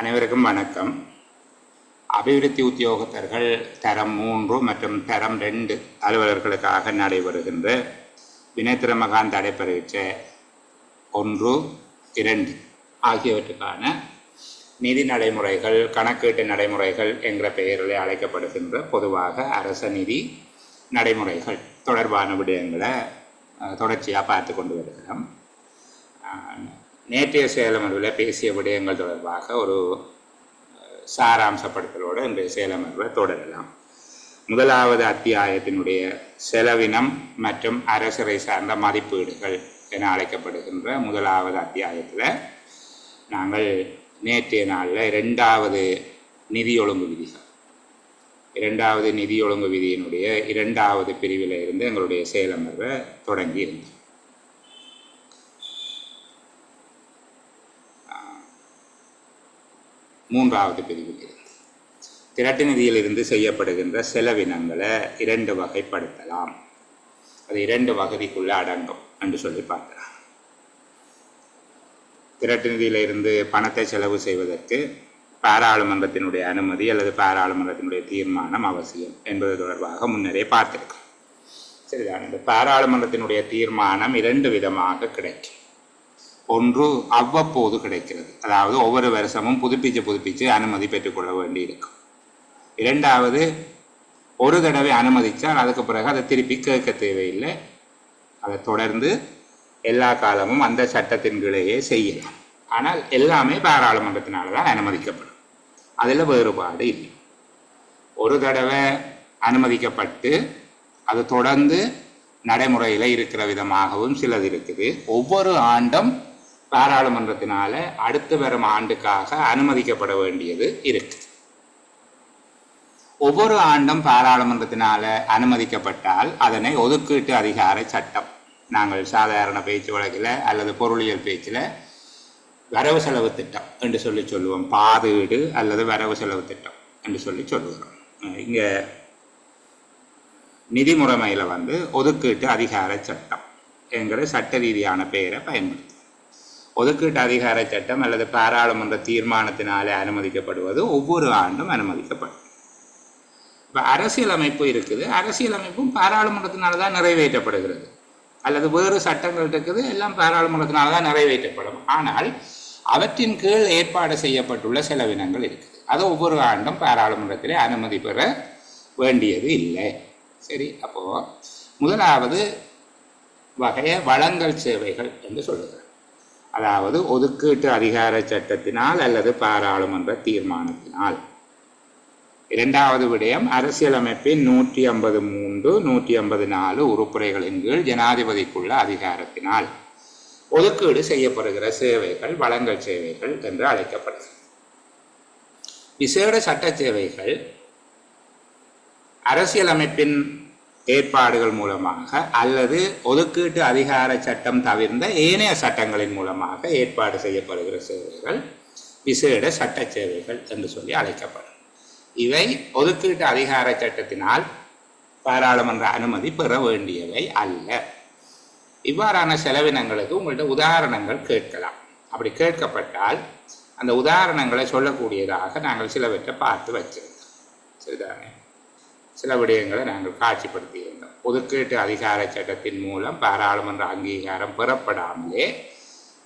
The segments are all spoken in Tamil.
அனைவருக்கும் வணக்கம். அபிவிருத்தி உத்தியோகத்தர்கள் தரம் 3 மற்றும் தரம் 2 அலுவலர்களுக்காக நடைபெறுகின்ற வினைத்திறமகான் தடைப்பரீட்சை 1, 2 ஆகியவற்றுக்கான நிதி நடைமுறைகள், கணக்கீட்டு நடைமுறைகள் என்கிற பெயரில் அழைக்கப்படுகின்ற பொதுவாக அரச நிதி நடைமுறைகள் தொடர்பான விடயங்களை தொடர்ச்சியாக பார்த்து கொண்டு வருகிறோம். நேற்றைய செயலமர்வில் பேசிய விடயங்கள் தொடர்பாக ஒரு சாராம்சப்படுத்தலோடு இன்றைய செயலமர்வை தொடரலாம். முதலாவது அத்தியாயத்தினுடைய செலவினம் மற்றும் அரசரை சார்ந்த மதிப்பீடுகள் என அழைக்கப்படுகின்ற முதலாவது அத்தியாயத்தில் நாங்கள் நேற்றைய நாளில் இரண்டாவது நிதி ஒழுங்கு விதியினுடைய இரண்டாவது பிரிவில் இருந்து எங்களுடைய செயலமர்வை தொடங்கி இருந்தோம். மூன்றாவது பிரிவில் இருந்து திரட்டு நிதியிலிருந்து செய்யப்படுகின்ற செலவினங்களை 2 வகைப்படுத்தலாம். அது 2 வகதிக்குள்ளே அடங்கும் என்று சொல்லி பார்க்கலாம். திரட்டு நிதியிலிருந்து பணத்தை செலவு செய்வதற்கு பாராளுமன்றத்தினுடைய அனுமதி அல்லது பாராளுமன்றத்தினுடைய தீர்மானம் அவசியம் என்பது தொடர்பாக முன்னரே பார்த்திருக்கோம். சரிதான். இந்த பாராளுமன்றத்தினுடைய தீர்மானம் 2 விதமாக கிடைக்கும். ஒன்று அவ்வப்போது கிடைக்கிறது, அதாவது ஒவ்வொரு வருஷமும் புதுப்பிச்சு அனுமதி பெற்றுக்கொள்ள வேண்டி இருக்கும். இரண்டாவது, ஒரு தடவை அனுமதித்தால் அதுக்கு பிறகு அதை திருப்பி கேட்க தேவையில்லை, அதை தொடர்ந்து எல்லா காலமும் அந்த சட்டத்தின் கீழேயே செய்யலாம். ஆனால் எல்லாமே பாராளுமன்றத்தினால தான் அனுமதிக்கப்படும். அதில் வேறுபாடு இல்லை. ஒரு தடவை அனுமதிக்கப்பட்டு அது தொடர்ந்து நடைமுறையில் இருக்கிற விதமாகவும் சிலது இருக்குது. ஒவ்வொரு ஆண்டும் பாராளுமன்றத்தினால அடுத்து வரும் ஆண்டுக்காக அனுமதிக்கப்பட வேண்டியது இருக்குது. ஒவ்வொரு ஆண்டும் பாராளுமன்றத்தினால அனுமதிக்கப்பட்டால் அதனை ஒதுக்கீட்டு அதிகார சட்டம், நாங்கள் சாதாரண பேச்சு வழக்கில் அல்லது பொருளியல் பேச்சில் வரவு செலவு திட்டம் என்று சொல்லுவோம். பாதீடு அல்லது வரவு செலவு திட்டம் என்று சொல்லுகிறோம். இங்கே நிதி முறைமையில் ஒதுக்கீட்டு அதிகார சட்டம் என்கிற சட்ட ரீதியான பெயரை பயன்படுத்தும். ஒதுக்கீட்டு அதிகார சட்டம் அல்லது பாராளுமன்ற தீர்மானத்தினாலே அனுமதிக்கப்படுவது ஒவ்வொரு ஆண்டும் அனுமதிக்கப்படும். இப்போ அரசியலமைப்பு இருக்குது, அரசியலமைப்பும் பாராளுமன்றத்தினால தான் நிறைவேற்றப்படுகிறது. அல்லது வேறு சட்டங்கள் இருக்குது, எல்லாம் பாராளுமன்றத்தினால தான் நிறைவேற்றப்படும். ஆனால் அவற்றின் கீழ் ஏற்பாடு செய்யப்பட்டுள்ள செலவினங்கள் இருக்குது. அது ஒவ்வொரு ஆண்டும் பாராளுமன்றத்திலே அனுமதி பெற வேண்டியது இல்லை. சரி, அப்போது முதலாவது வகையை வழங்கல் சேவைகள் என்று சொல்லுகிறேன். அதாவது ஒதுக்கீட்டு அதிகார சட்டத்தினால் அல்லது பாராளுமன்ற தீர்மானத்தினால். இரண்டாவது விடயம், அரசியலமைப்பின் 153, 154 உறுப்புரைகளின் கீழ் ஜனாதிபதிக்குள்ள அதிகாரத்தினால் ஒதுக்கீடு செய்யப்படுகிற சேவைகள் வழங்கல் சேவைகள் என்று அழைக்கப்படுகிறது. விசேட சட்ட சேவைகள் அரசியலமைப்பின் ஏற்பாடுகள் மூலமாக அல்லது ஒதுக்கீட்டு அதிகார சட்டம் தவிர்ந்த ஏனைய சட்டங்களின் மூலமாக ஏற்பாடு செய்யப்படுகிற சேவைகள் விசேட சட்ட சேவைகள் என்று சொல்லி அழைக்கப்படும். இவை ஒதுக்கீட்டு அதிகார சட்டத்தினால் பாராளுமன்ற அனுமதி பெற வேண்டியவை அல்ல. இவ்வாறான செலவினங்களுக்கு உங்கள்கிட்ட உதாரணங்கள் கேட்கலாம். அப்படி கேட்கப்பட்டால் அந்த உதாரணங்களை சொல்லக்கூடியதாக நாங்கள் சிலவற்றை பார்த்து வச்சிருந்தோம். சரிதானே? சில விடயங்களை நாங்கள் காட்சிப்படுத்தியிருந்தோம். ஒதுக்கீட்டு அதிகார சட்டத்தின் மூலம் பாராளுமன்ற அங்கீகாரம் பெறப்படாமலே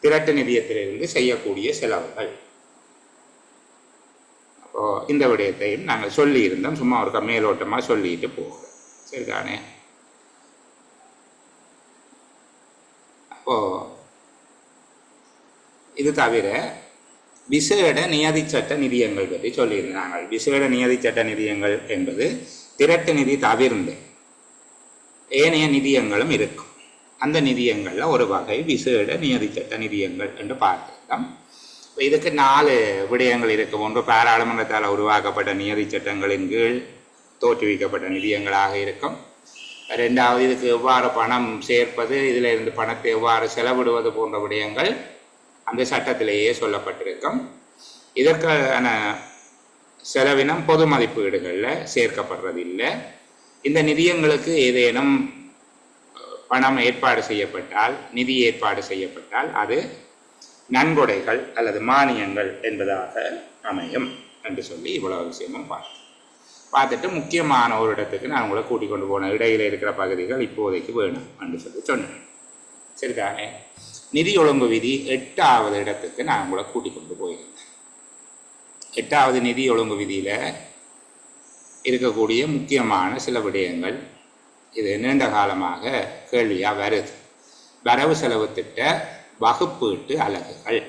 திரட்டு நிதியத்திலிருந்து செய்யக்கூடிய செலவுகள். அப்போ இந்த விடயத்தையும் நாங்கள் சொல்லியிருந்தோம். சும்மா ஒரு மேலோட்டமாக சொல்லிட்டு போகிறோம். சரிதானே? அப்போ இது தவிர விசேட நியதி சட்ட நிதியங்கள் பற்றி சொல்லியிருந்தாங்க. விசேட நியதி சட்ட நிதியங்கள் என்பது திரட்டு நிதி தவிர்ந்து ஏனைய நிதியங்களும் இருக்கும். அந்த நிதியங்களில் ஒரு வகை விசேட நியதி சட்ட நிதியங்கள் என்று பார்த்துருக்கோம். இதுக்கு 4 விடயங்கள் இருக்கும். ஒன்று, பாராளுமன்றத்தால் உருவாக்கப்பட்ட நியதி சட்டங்களின் கீழ் தோற்றுவிக்கப்பட்ட நிதியங்களாக இருக்கும். ரெண்டாவது, இதுக்கு எவ்வாறு பணம் சேர்ப்பது, இதில் இருந்து பணத்தை எவ்வாறு செலவிடுவது போன்ற விடயங்கள் அந்த சட்டத்திலேயே சொல்லப்பட்டிருக்கும். இதற்கான செலவினம் பொது மதிப்பீடுகளில் சேர்க்கப்படுறதில்லை. இந்த நிதியங்களுக்கு ஏதேனும் பணம் ஏற்பாடு செய்யப்பட்டால், நிதி ஏற்பாடு செய்யப்பட்டால் அது நன்கொடைகள் அல்லது மானியங்கள் என்பதாக அமையும் என்று சொல்லி இவ்வளவு விஷயமும் பார்த்துட்டு முக்கியமான ஒரு இடத்துக்கு நான் உங்களை கூட்டிக் கொண்டு போன இடையில இருக்கிற பகுதிகள் இப்போதைக்கு வேணும் என்று சொல்லி சொன்னேன். சரிதானே? நிதி ஒழுங்கு விதி 8வது இடத்துக்கு நான் உங்களை கூட்டிக் கொண்டு போயிருந்தேன். 8வது நிதி ஒழுங்கு விதியில் இருக்கக்கூடிய முக்கியமான சில விடயங்கள் இது நீண்ட காலமாக கேள்வியாக வருது. வரவு செலவு திட்ட வகுப்பீட்டு அலகுகள்.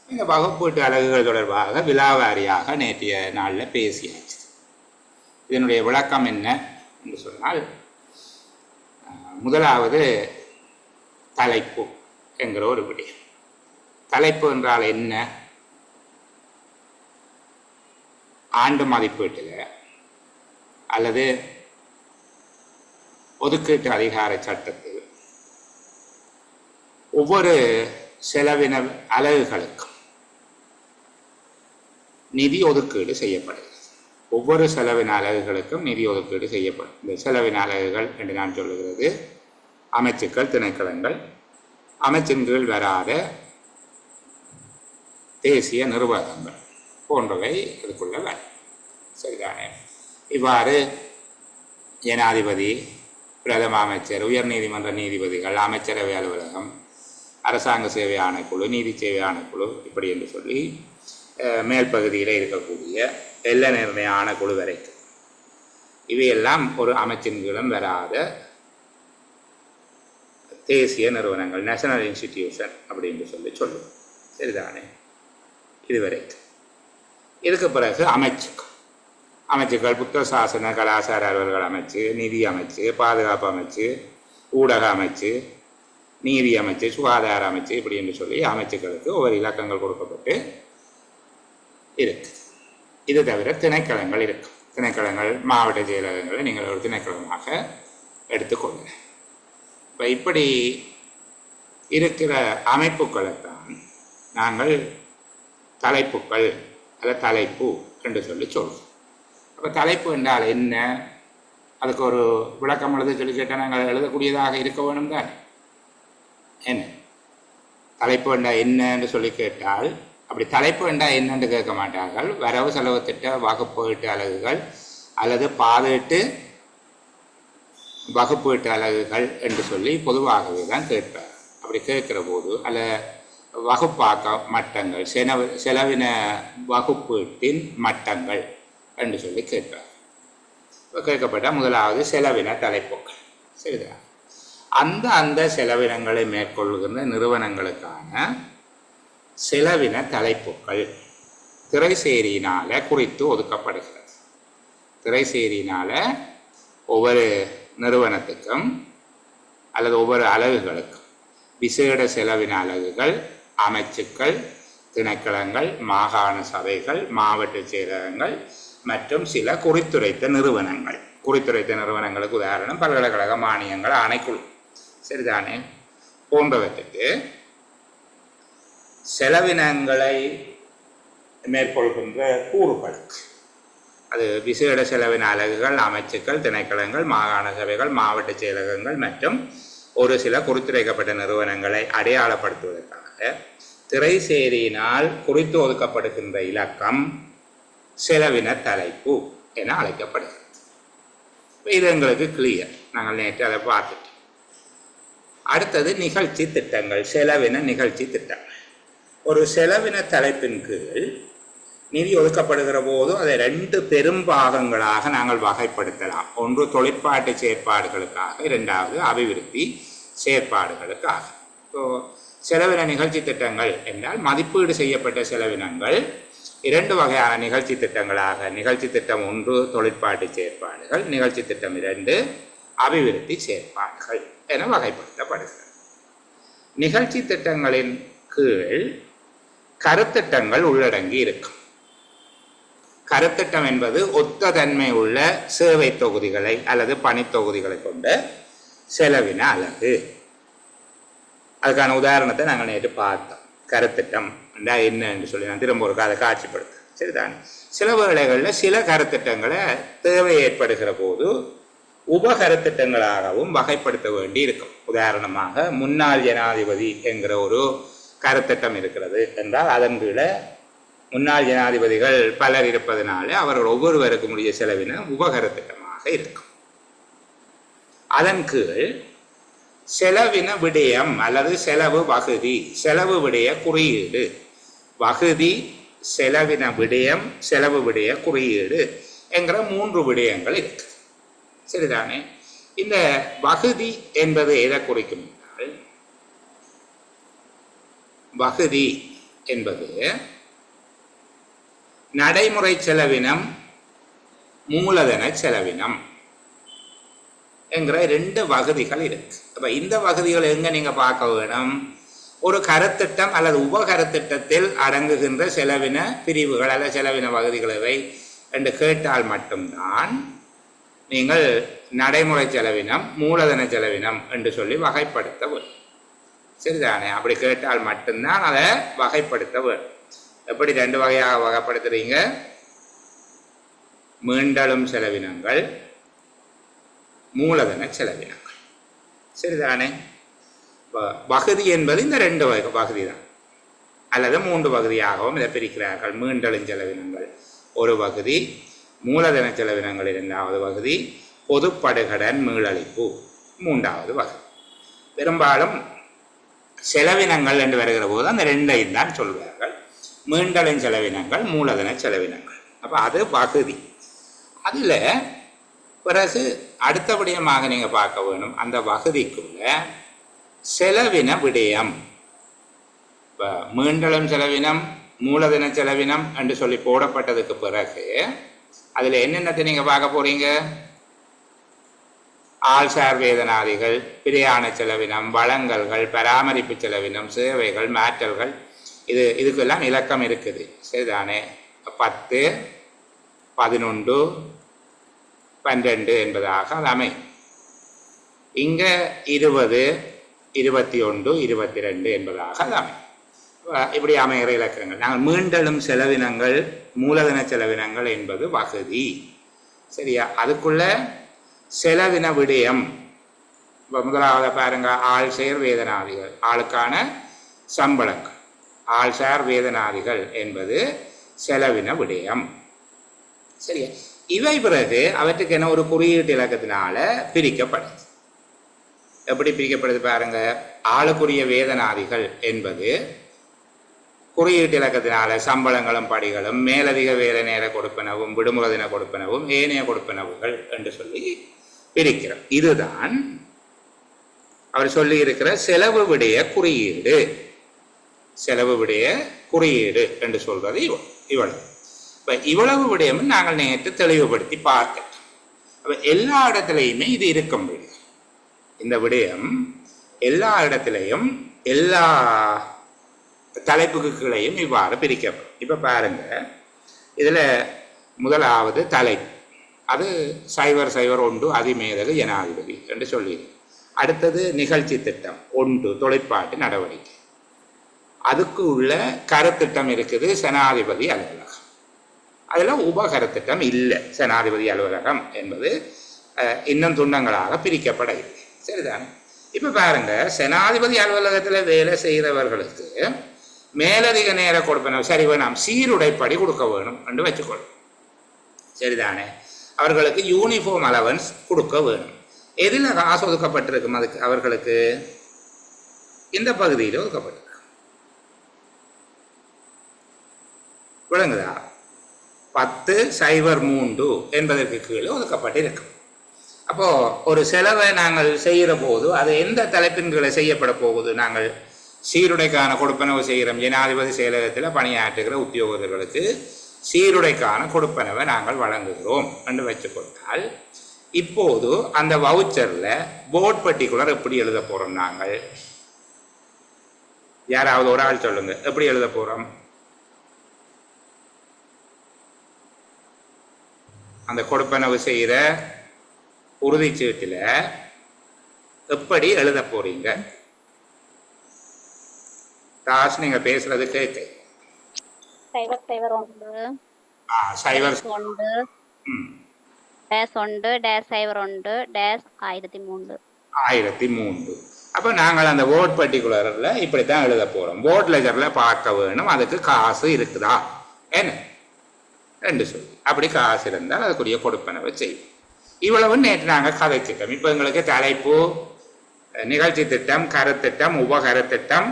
இந்த வகுப்பீட்டு அலகுகள் தொடர்பாக விலாவாரியாக நேற்றைய நாளில் பேசியாச்சு. இதனுடைய விளக்கம் என்ன என்று சொன்னால், முதலாவது தலைப்பு என்கிற ஒரு விடயம். தலைப்பு என்றால் என்ன? ஆண்டு மதிப்பீட்டில் அல்லது ஒதுக்கீட்டு அதிகார சட்டத்தில் ஒவ்வொரு செலவின அலகுகளுக்கும் நிதி ஒதுக்கீடு செய்யப்படுகிறது. ஒவ்வொரு செலவின அலகுகளுக்கும் நிதி ஒதுக்கீடு செய்யப்படும். இந்த செலவின அலகுகள் என்று நான் சொல்லுகிறது அமைச்சுக்கள், திணைக்களங்கள், அமைச்சின் கீழ் வராத தேசிய நிர்வாகங்கள் போன்றவை அதுக்குள்ள வரும். சரிதானே? இவ்வாறு ஜனாதிபதி, பிரதம அமைச்சர், உயர்நீதிமன்ற நீதிபதிகள், அமைச்சரவை அலுவலகம், அரசாங்க சேவை ஆணைக்குழு, நீதி சேவை ஆணைக்குழு, இப்படி என்று சொல்லி மேல் பகுதியில் இருக்கக்கூடிய எல்லை நிர்ணய ஆணைக்குழு வரைக்கும் இவையெல்லாம் ஒரு அமைச்சின் கீழும் வராத தேசிய நிறுவனங்கள், நேஷனல் இன்ஸ்டிடியூஷன் அப்படின்னு சொல்லி சொல்லுவோம். சரிதானே? இதுவரைக்கும். இதுக்கு பிறகு அமைச்சுக்கள் புத்த சாசன கலாச்சார அலுவலர்கள் அமைச்சு, நிதி அமைச்சு, பாதுகாப்பு அமைச்சு, ஊடக அமைச்சு, நீதி அமைச்சு, சுகாதார அமைச்சு, இப்படி என்று சொல்லி அமைச்சுக்களுக்கு ஒவ்வொரு இலக்கங்கள் கொடுக்கப்பட்டு இருக்கு. இது தவிர திணைக்களங்கள் இருக்கும். திணைக்களங்கள் மாவட்ட செயலகங்களை நீங்கள் ஒரு திணைக்களமாக எடுத்துக்கொள்ளுங்க. இப்போ இப்படி இருக்கிற அமைப்புகளைத்தான் நாங்கள் தலைப்புகள் அல்ல தலைப்பு என்று சொல்லி சொல்கிறோம். அப்போ தலைப்பு என்றால் என்ன? அதுக்கு ஒரு விளக்கம் எழுத சொல்லி கேட்டால் நாங்கள் எழுதக்கூடியதாக இருக்க வேணும் தானே. என்ன தலைப்பு என்றால் என்னன்னு சொல்லி கேட்டால், அப்படி தலைப்பு என்றால் என்னென்று கேட்க மாட்டார்கள். வரவு செலவு திட்ட வகுப்பீட்டு அலகுகள் அல்லது பாதீட்டு வகுப்பீட்டு அலகுகள் என்று சொல்லி பொதுவாகவே தான் கேட்பார். அப்படி கேட்கிற போது அல்ல வகுப்பாக்க மட்டங்கள், செலவின வகுப்பீட்டின் மட்டங்கள் என்று சொல்லி கேட்பார். இப்போ கேட்கப்பட்ட முதலாவது செலவின தலைப்புகள். சரிதா? அந்த செலவினங்களை மேற்கொள்கின்ற நிறுவனங்களுக்கான செலவின தலைப்புகள் திரைசேரியினால் குறித்து ஒதுக்கப்படுகிறது. திரைசேரியினால் ஒவ்வொரு நிறுவனத்துக்கும் அல்லது ஒவ்வொரு அலகுகளுக்கும் விசேட செலவின அலகுகள், அமைச்சுக்கள், திணைக்களங்கள், மாகாண சபைகள், மாவட்ட செயலகங்கள் மற்றும் சில குறித்துரைத்த நிறுவனங்கள். குறித்துரைத்த நிறுவனங்களுக்கு உதாரணம் பல்கலைக்கழக மானியங்கள் ஆணைக்குழு. சரிதானே? போன்றவற்றுக்கு செலவினங்களை மேற்கொள்கின்ற கூறுகளுக்கு, அது விசேட செலவின அலகுகள், அமைச்சுக்கள், திணைக்களங்கள், மாகாண சபைகள், மாவட்ட செயலகங்கள் மற்றும் ஒரு சில குறித்துரைக்கப்பட்ட நிறுவனங்களை அடையாளப்படுத்துவதற்காக திரைசேரியினால் குறித்து ஒதுக்கப்படுகின்ற இலக்கம் செலவின தலைப்பு என அழைக்கப்படுகிறது. இது எங்களுக்கு கிளியர். நாங்கள் நேற்று அதை பார்த்துட்டோம். அடுத்தது நிகழ்ச்சி திட்டங்கள், செலவின நிகழ்ச்சி திட்டங்கள். ஒரு செலவின தலைப்பின் கீழ் நிதி ஒதுக்கப்படுகிற போது அதை 2 பெரும்பாகங்களாக நாங்கள் வகைப்படுத்தலாம். ஒன்று தொழிற்பாட்டு செயற்பாடுகளுக்காக, 2வது அபிவிருத்தி செயற்பாடுகளுக்காக. ஸோ செலவின நிகழ்ச்சி திட்டங்கள் என்றால் மதிப்பீடு செய்யப்பட்ட செலவினங்கள் 2 வகையான நிகழ்ச்சி திட்டங்களாக, நிகழ்ச்சி திட்டம் 1 தொழிற்பாட்டு செயற்பாடுகள், நிகழ்ச்சி திட்டம் 2 அபிவிருத்தி செயற்பாடுகள் என வகைப்படுத்தப்படுகிறது. நிகழ்ச்சி திட்டங்களின் கீழ் கருத்திட்டங்கள் உள்ளடங்கி இருக்கும். கருத்திட்டம் என்பது ஒத்த தன்மை உள்ள சேவை தொகுதிகளை அல்லது பணி தொகுதிகளை கொண்ட செலவின அலகு. அதுக்கான உதாரணத்தை நாங்கள் நேற்று பார்த்தோம். கருத்திட்டம் என்றால் என்ன என்று சொல்லி நான் திரும்ப ஒரு அதை காட்சிப்படுத்த. சரிதானே? சில வேளைகளில் சில கருத்திட்டங்களை தேவை ஏற்படுகிற போது உபகருத்திட்டங்களாகவும் வகைப்படுத்த வேண்டி இருக்கும். உதாரணமாக முன்னாள் ஜனாதிபதி என்கிற ஒரு கருத்திட்டம் இருக்கிறது என்றால் அதன் கீழே முன்னாள் ஜனாதிபதிகள் பலர் இருப்பதனால அவர்கள் ஒவ்வொருவருக்கும் உரிய செலவினம் உபகரத்திட்டமாக இருக்கும். அதன் கீழ் செலவின விடயம் அல்லது செலவு வகுதி, செலவு விடய குறியீடு, வகுதி, செலவின விடயம், செலவு விடய குறியீடு என்கிற 3 விடயங்கள் இருக்கு. சரிதானே? இந்த வகுதி என்பது எதை குறிக்கும் என்றால், வகுதி என்பது நடைமுறை செலவினம், மூலதன செலவினம் என்கிற 2 வகுதிகள் இருக்கு. அப்ப இந்த வகுதிகள் எங்க நீங்க பார்க்க வேணும்? ஒரு கருத்திட்டம் அல்லது உபகருத்திட்டத்தில் அடங்குகின்ற செலவின பிரிவுகள் அல்ல செலவின வகுதிகளை என்று கேட்டால் மட்டும்தான் நீங்கள் நடைமுறை செலவினம், மூலதன செலவினம் என்று சொல்லி வகைப்படுத்த வேண்டும். சரிதானே? அப்படி கேட்டால் மட்டும்தான் அதை வகைப்படுத்த வேண்டும். எப்படி 2 வகையாக வகைப்படுத்துறீங்க? மீண்டலும் செலவினங்கள், மூலதன செலவினங்கள். சரிதானே? வகுதி என்பது இந்த 2 வகுதி தான், அல்லது 3 வகுதியாகவும் இதை பிரிக்கிறார்கள். மீண்டலும் செலவினங்கள் ஒரு வகுதி, மூலதன செலவினங்கள் 2வது வகுதி, பொதுப்படுகடன் மீளளிப்பு 3வது வகுதி. பெரும்பாலும் செலவினங்கள் என்று வருகிற போது அந்த 2ஐயும் தான் சொல்வார்கள். மீண்டலும் செலவினங்கள், மூலதன செலவினங்கள். அப்போ அது வகுதி. அதில் பிறகு அடுத்தபடியமாக நீங்கள் பார்க்க வேணும், அந்த வகுதிக்குள்ள செலவின விடயம். இப்போ மீண்டலும் செலவினம், மூலதன செலவினம் என்று சொல்லி போடப்பட்டதுக்கு பிறகு அதில் என்னென்னத்தை நீங்கள் பார்க்க போறீங்க? ஆள்சார் வேதனாதிகள், பிரயாண செலவினம், வழங்கல்கள், பராமரிப்பு செலவினம், சேவைகள், மாற்றல்கள், இதுக்கெல்லாம் இலக்கம் இருக்குது. சரிதானே? 10, 11, 12 என்பதாக அது அமையும். இங்கே 20, 21, 22 என்பதாக அது அமையும். இப்படி அமைகிற இலக்கங்கள். நாங்கள் மீண்டலும் செலவினங்கள், மூலதன செலவினங்கள் என்பது வகுதி. சரியா? அதுக்குள்ள செலவின விடயம். இப்போ முதலாவது பாருங்க, ஆள்சேர் வேதனாதிகள், ஆளுக்கான சம்பளங்கள். ஆள்சார் வேதனாதிகள் என்பது செலவின விடயம். சரியா? இவை பிறகு அவற்றுக்கு என்ன ஒரு குறியீட்டு இலக்கத்தினால பிரிக்கப்படுது. எப்படி பிரிக்கப்படுது பாருங்க. ஆளுக்குரிய வேதனாதிகள் என்பது குறியீட்டு இலக்கத்தினால சம்பளங்களும் படிகளும் மேலதிக வேலை நேர கொடுப்பனவும் விடுமுறை தின கொடுப்பனவும் ஏனைய கொடுப்பனவுகள் என்று சொல்லி பிரிக்கிறோம். இதுதான் அவர் சொல்லி இருக்கிற செலவு விடைய குறியீடு. செலவு விடைய குறியீடு என்று சொல்றது இவ்வளவு. இப்ப இவ்வளவு விடயமும் நாங்கள் நேற்று தெளிவுபடுத்தி பார்த்தோம். அப்ப எல்லா இடத்திலையுமே இது இருக்க முடியும். இந்த விடயம் எல்லா இடத்திலையும் எல்லா தலைப்புகளையும் இவ்வாறு பிரிக்கப்படும். இப்ப பாருங்க, இதுல முதலாவது தலைப்பு, அது 001 அதிமேதகு ஜனாதிபதி என்று சொல்லிடு. அடுத்தது நிகழ்ச்சி திட்டம் 1 தொழிற்பாட்டு நடவடிக்கை. அதுக்கு உள்ள கருத்திட்டம் இருக்குது ஜனாதிபதி அலுவலகம். அதுல உபகருத்திட்டம் இல்லை. ஜனாதிபதி அலுவலகம் என்பது இன்னும் துண்டங்களாக பிரிக்கப்பட இல்லை. சரிதானே? இப்ப பாருங்க, ஜனாதிபதி அலுவலகத்துல வேலை செய்கிறவர்களுக்கு மேலதிக நேர கொடுப்பன சரி வேணாம், சீருடைப்படி கொடுக்க வேணும் என்று வச்சுக்கொள்ளும். சரிதானே? அவர்களுக்கு யூனிஃபார்ம் அலவன்ஸ் கொடுக்க வேணும். எதில் காசு ஒதுக்கப்பட்டிருக்கும்? அதுக்கு அவர்களுக்கு இந்த பகுதியில் ஒதுக்கப்பட்டிருக்கு. விளங்குதா? 10.03 என்பதற்கு கீழே ஒதுக்கப்பட்டிருக்கு. அப்போ ஒரு செலவை நாங்கள் செய்கிற போது அது எந்த தலைப்பின் கீழே செய்யப்பட போகுது? நாங்கள் சீருடைக்கான கொடுப்பனவு செய்கிறோம். ஜனாதிபதி செயலகத்தில் பணியாற்றுகிற உத்தியோகர்களுக்கு சீருடைக்கான கொடுப்பனவை நாங்கள் வழங்குகிறோம் என்று வச்சுக்கொண்டால், இப்போது அந்த வவுச்சர்ல போர்ட் பர்டிகுலர் எப்படி எழுத போறோம்? நாங்கள் யாராவது ஒரு ஆள் சொல்லுங்க, எப்படி எழுத போறோம்? அந்த கொடுப்பனவு செய்கிற உறுதிச்சீட்டில் எப்படி எழுத போறீங்க? தாஸ், நீங்க பேசுறது கேட்க. 001 -1-1-001-1003. அப்போ நாங்கள் அந்த வேர்ட் பர்டிகுலரில் இப்படி தான் எழுத போகிறோம். வேர்ட் லெஜரில் பார்க்க வேணும் அதுக்கு காசு இருக்குதா என்ன ரெண்டு சொல்லி, அப்படி காசு இருந்தால் அதுக்குரிய கொடுப்பனவை செய்வோம். இவ்வளவு நேற்று நாங்கள் கதைச்சிட்டோம். இப்போ எங்களுக்கு தலைப்பு நிகழ்ச்சி திட்டம், கருத்திட்டம், உபகருத்திட்டம்,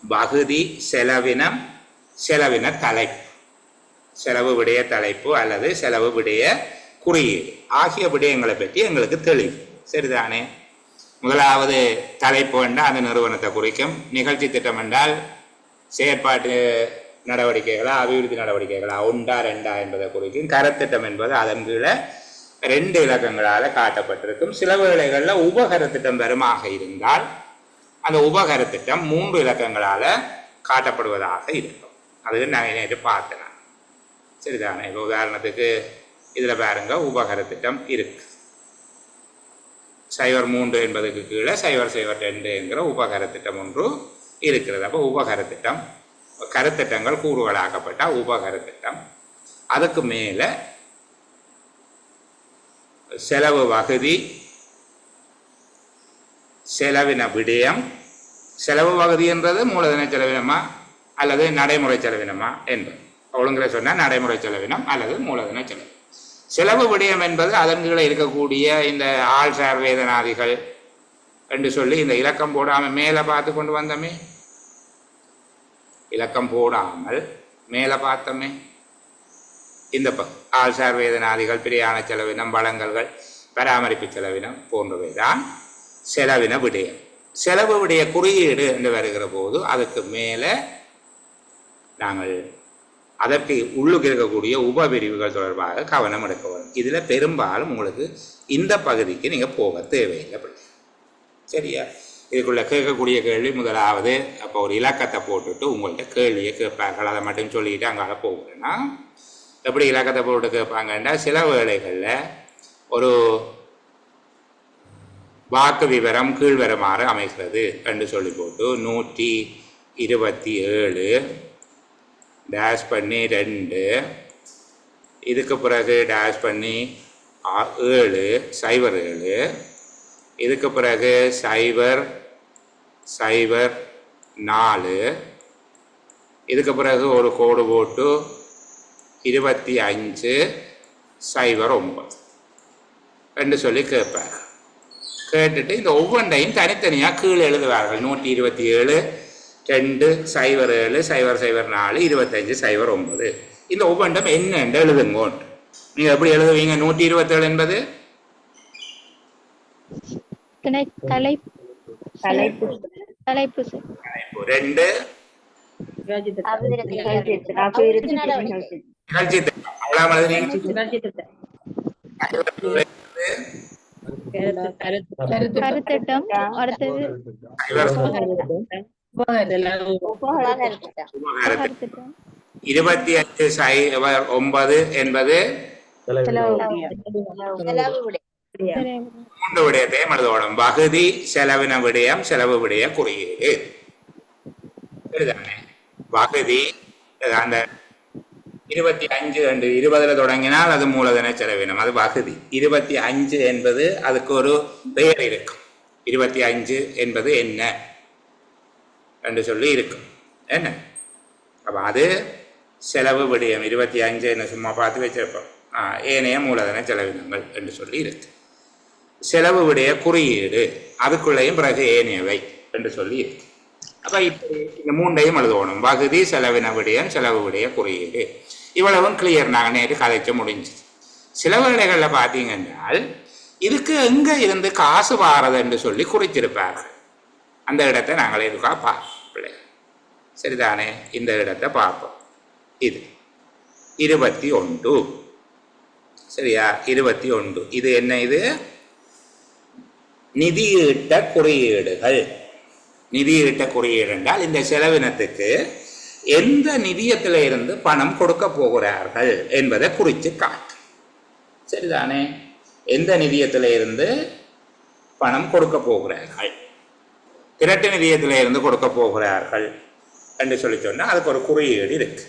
பகுதி, செலவினம், செலவின தலைப்பு, செலவு விடைய தலைப்பு அல்லது செலவு விடைய குறியீடு ஆகிய விடயங்களை பற்றி எங்களுக்கு தெளிவு. சரிதானே? முதலாவது தலைப்பு என்றால் அந்த நிறுவனத்தை குறிக்கும். நிகழ்ச்சி திட்டம் என்றால் செயற்பாட்டு நடவடிக்கைகளா அபிவிருத்தி நடவடிக்கைகளா ஒன்றா ரெண்டா என்பதை குறிக்கும். கருத்திட்டம் என்பது அதன் கீழே 2 இலக்கங்களால் காட்டப்பட்டிருக்கும். சில வேளைகளில் உபகருத்திட்டம் வருமாக இருந்தால் அந்த உபகருத்திட்டம் 3 இலக்கங்களால் காட்டப்படுவதாக இருக்கும். அது நான் நேற்று பார்த்தேன். சரிதானே? இப்போ உதாரணத்துக்கு இதில் பாருங்க, உபகருத்திட்டம் இருக்கு 03 என்பதுக்கு கீழே 002 என்கிற உபகருத்திட்டம் ஒன்று இருக்கிறது. அப்போ உபகருத்திட்டம் கருத்திட்டங்கள் கூறுகளாக்கப்பட்ட உபகருத்திட்டம். அதுக்கு மேலே செலவு வகுதி, செலவின விடயம். செலவு வகுதி என்றது மூலதன செலவினமா அல்லது நடைமுறை செலவினமா என்பது ஒழுங்கில் சொன்னால் நடைமுறை செலவினம் அல்லது மூலதன செலவு. செலவு விடயம் என்பது அதன் கீழே இருக்கக்கூடிய இந்த ஆள்சார் வேதனாதிகள் என்று சொல்லி இந்த இலக்கம் போடாமல் மேலே பார்த்து கொண்டு வந்தோமே, இலக்கம் போடாமல் மேலே பார்த்தோமே, இந்த ஆள்சார் வேதனாதிகள், பிரியாண செலவினம், வழங்கல்கள், பராமரிப்பு செலவினம் போன்றவை தான் செலவின விடயம். செலவு விடய குறியீடு என்று வருகிற போது அதுக்கு மேலே நாங்கள் அதற்கு உள்ளுக்கு இருக்கக்கூடிய உபபிரிவுகள் தொடர்பாக கவனம் எடுக்க வரும். இதில் பெரும்பாலும் உங்களுக்கு இந்த பகுதிக்கு நீங்கள் போக தேவையில்லை. சரியா? இதுக்குள்ளே கேட்கக்கூடிய கேள்வி முதலாவது, அப்போ ஒரு இலக்கத்தை போட்டுட்டு உங்கள்கிட்ட கேள்வியை கேட்பார்கள். அதை மட்டும் சொல்லிட்டு அங்கால போகிறேன்னா எப்படி இலக்கத்தை போட்டு கேட்பாங்கன்னா, சில வேளைகளில் ஒரு வாக்கு விவரம் கீழ்வருமாறு அமைகிறது என்று சொல்லி போட்டு 127 டேஷ் பண்ணி 2, இதுக்கு பிறகு டேஷ் பண்ணி 707, இதுக்கு பிறகு 004, இதுக்கு பிறகு ஒரு கோடு போட்டு 2509 என்று சொல்லி கேட்பார். கேட்டுட்டு இந்த ஒவ்வொன்றையும் தனித்தனியாக கீழே எழுதுவார்கள். 127 2 07 004 2509 இந்த ஒவ்வொன்றும் என்னென்று எழுதுங்க. நீங்கள் எப்படி எழுதுவீங்க? 127 என்பது தலைப்பு 2 கருத்திட்டம், அடுத்தது 2509 என்பது 3 விடயத்தையும் எழுதணும். பகுதி, செலவின விடயம், செலவு விடய குறியீடு. சரிதானே? பகுதி அந்த 25 என்று 20 தொடங்கினால் அது மூலதன செலவினம், அது பகுதி. 25 என்பது அதுக்கு ஒரு பெயர் இருக்கும். 25 என்பது என்ன என்று சொல்லி இருக்கும். என்ன? அப்போ அது செலவு விடயம். 25 என்ன சும்மா பார்த்து வச்சிருப்போம். ஏனைய மூலதன செலவினங்கள் என்று சொல்லி இருக்கு. செலவு விடைய குறியீடு, அதுக்குள்ளேயும் பிறகு ஏனையவை என்று சொல்லி இருக்கு. அப்போ இப்படி இந்த 3ஐயும் எழுதணும். பகுதி, செலவின விடயம், செலவு விடைய குறியீடு. இவ்வளவும் கிளியர். நாங்கள் நேற்று கதைக்க முடிஞ்சுது. சில வேளைகளில் பார்த்தீங்கன்னால் இதுக்கு எங்கே இருந்து காசு வாரது என்று சொல்லி குறித்திருப்பார்கள். அந்த இடத்தை நாங்கள் இருக்கா பார்ப்போம். சரிதானே? இந்த இடத்தை பார்ப்போம். இது 21. சரியா? 21 இது என்ன? இது நிதியீட்ட குறியீடுகள். நிதியீட்ட குறியீடு என்றால் இந்த செலவினத்துக்கு எந்த நிதியத்தில் இருந்து பணம் கொடுக்க போகிறார்கள் என்பதை குறித்து காட்டு. சரிதானே? எந்த நிதியத்தில் இருந்து பணம் கொடுக்க போகிறார்கள், திரட்டு நிதியத்தில் இருந்து கொடுக்க போகிறார்கள் என்று சொல்லி சொன்னால் அதுக்கு ஒரு குறியீடு இருக்கு.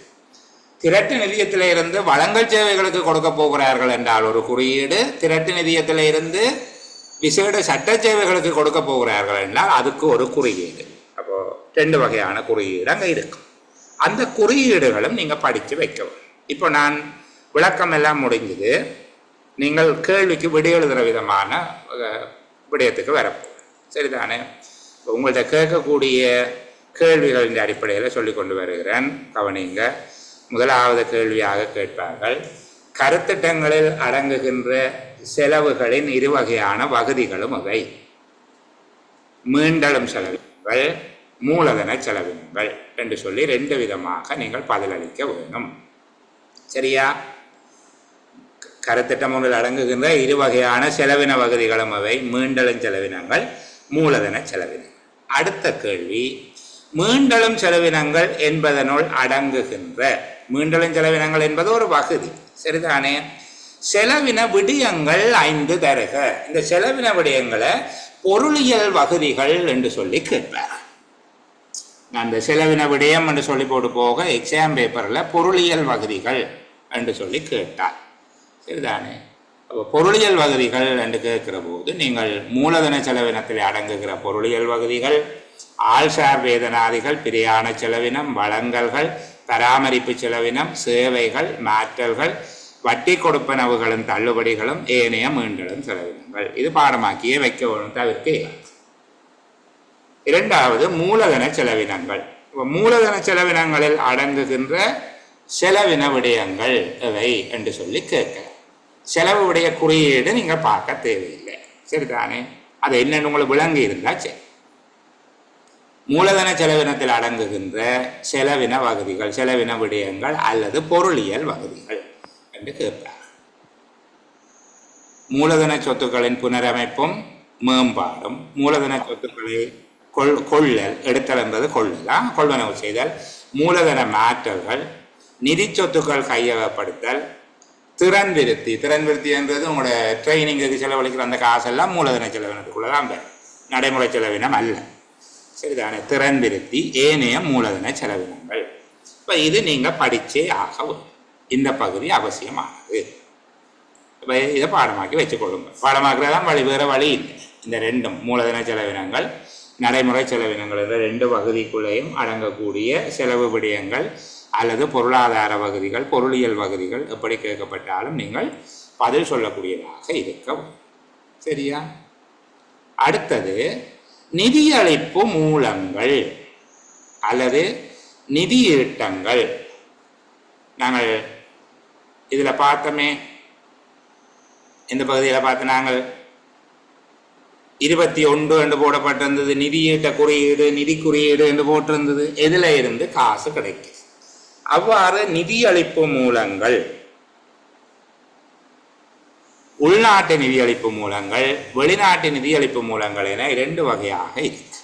திரட்டு நிதியத்தில் இருந்து வழங்கல் சேவைகளுக்கு கொடுக்க போகிறார்கள் என்றால் ஒரு குறியீடு, திரட்டு நிதியத்தில் இருந்து விசேட சட்ட சேவைகளுக்கு கொடுக்க போகிறார்கள் என்றால் அதுக்கு ஒரு குறியீடு. அப்போ 2 வகையான குறியீடு அங்கே இருக்கும். அந்த குறியீடுகளும் நீங்கள் படித்து வைக்கவும். இப்போ நான் விளக்கம் எல்லாம் முடிஞ்சது. நீங்கள் கேள்விக்கு விடை எழுதுகிற விதமான விடயத்துக்கு வரப்போம். சரிதானே? உங்கள்கிட்ட கேட்கக்கூடிய கேள்விகளின் அடிப்படையில் சொல்லி கொண்டு வருகிறேன். கவனிங்க. முதலாவது கேள்வியாக கேட்பார்கள், கருத்திட்டங்களில் அடங்குகின்ற செலவுகளின் 2 வகையான வகுதிகளும் அவை மீண்டலும் செலவினங்கள், மூலதன செலவினங்கள் என்று சொல்லி 2 விதமாக நீங்கள் பதிலளிக்க வேண்டும். சரியா? கருத்திட்டம் ஒன்றில் அடங்குகின்ற 2 வகையான செலவின வகுதிகளும் அவை மீண்டலும் செலவினங்கள், மூலதன செலவினங்கள். அடுத்த கேள்வி, மீண்டலும் செலவினங்கள் என்பதனுள் அடங்குகின்ற, மீண்டலும் செலவினங்கள் என்பது ஒரு வகுதி. சரிதானே? செலவின விடயங்கள் 5 தருக. இந்த செலவின விடயங்களை பொருளியல் வகுதிகள் என்று சொல்லி கேட்பார். நான் இந்த செலவின விடயம் என்று சொல்லி போட்டு போக எக்ஸாம் பேப்பரில் பொருளியல் வகுதிகள் என்று சொல்லி கேட்டார். சரிதானே? அப்போ பொருளியல் வகுதிகள் என்று கேட்கிற போது நீங்கள் மூலதன செலவினத்தில் அடங்குகிற பொருளியல் வகுதிகள், ஆள்சார் வேதனாதிகள், பிரியாண செலவினம், வழங்கல்கள், பராமரிப்பு செலவினம், சேவைகள், மாற்றல்கள், வட்டி கொடுப்பனவுகளும் தள்ளுபடிகளும், ஏனைய மீண்டலும் செலவினங்கள். இது பாடமாக்கியே வைக்க வேணும், தவிர்க்க இயலாது. 2வது மூலதன செலவினங்கள். மூலதன செலவினங்களில் அடங்குகின்ற செலவின விடயங்கள் எவை என்று சொல்லி கேட்க. செலவு விடய குறியீடு நீங்கள் பார்க்க தேவையில்லை. சரிதானே? அது என்னென்னு உங்களுக்கு விளங்கி இருந்தால் சரி. மூலதன செலவினத்தில் அடங்குகின்ற செலவின வகுதிகள், செலவின விடயங்கள் அல்லது பொருளியல் வகுதிகள் என்று கேட்பார். மூலதன சொத்துக்களின் புனரமைப்பும் மேம்பாடும், மூலதன சொத்துக்களை கொள்ளல், எடுத்தல் என்பது கொள்ளலாம், கொள்வனவு செய்தல், மூலதன மாற்றல்கள், நிதி சொத்துக்கள் கையகப்படுத்தல், திறன் விருத்தி. திறன் விருத்தி என்பது உங்களோட ட்ரைனிங்குக்கு செலவழிக்கிற அந்த காசெல்லாம் மூலதன செலவினத்துக்குள்ளதான் வரும், நடைமுறை செலவினம் அல்ல. சரிதானே? திறன் விருத்தி, ஏனைய மூலதன செலவினங்கள். இப்போ இது நீங்கள் படித்தே ஆகவும் இந்த பகுதி அவசியமானது. இப்போ இதை பாடமாக்கி வச்சுக்கொள்ளுங்க. பாடமாக்குறதான் வழி, வேறு வழி இல்லை. இந்த 2ம் மூலதன செலவினங்கள், நடைமுறை செலவினங்கள் என்ற 2 வகுதிக்குள்ளேயும் அடங்கக்கூடிய செலவு விடயங்கள் அல்லது பொருளாதார வகுதிகள், பொருளியல் வகுதிகள் எப்படி கேட்கப்பட்டாலும் நீங்கள் பதில் சொல்லக்கூடியதாக இருக்கும். சரியா? அடுத்தது நிதியளிப்பு மூலங்கள் அல்லது நிதி ஈட்டங்கள். நாங்கள் இதில் பார்த்தோமே, இந்த பகுதியில் பார்த்து நாங்கள் 21 என்று போடப்பட்டிருந்தது. நிதியீட்ட குறியீடு, நிதி குறியீடு என்று போட்டிருந்தது. எதில் இருந்து காசு கிடைக்கும். அவ்வாறு நிதியளிப்பு மூலங்கள், உள்நாட்டு நிதியளிப்பு மூலங்கள், வெளிநாட்டு நிதியளிப்பு மூலங்கள் என 2 வகையாக இருக்கு.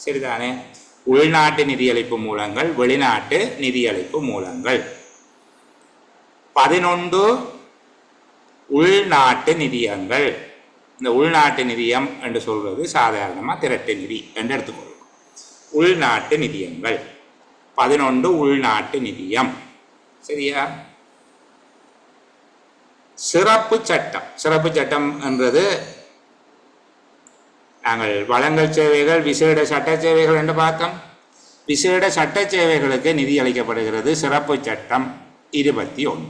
சரிதானே? உள்நாட்டு நிதியளிப்பு மூலங்கள், வெளிநாட்டு நிதியளிப்பு மூலங்கள். 11 உள்நாட்டு நிதியங்கள். இந்த உள்நாட்டு நிதியம் என்று சொல்வது சாதாரணமாக திரட்டு நிதி என்று எடுத்துக்கொள்ளும். உள்நாட்டு நிதியங்கள் 11 உள்நாட்டு நிதியம். சரியா? சிறப்பு சட்டம். சிறப்பு சட்டம் என்றது நாங்கள் வழங்கல் சேவைகள், விசேட சட்ட சேவைகள் என்று பார்த்தோம். விசேட சட்ட சேவைகளுக்கு நிதி அளிக்கப்படுகிறது சிறப்பு சட்டம் 21.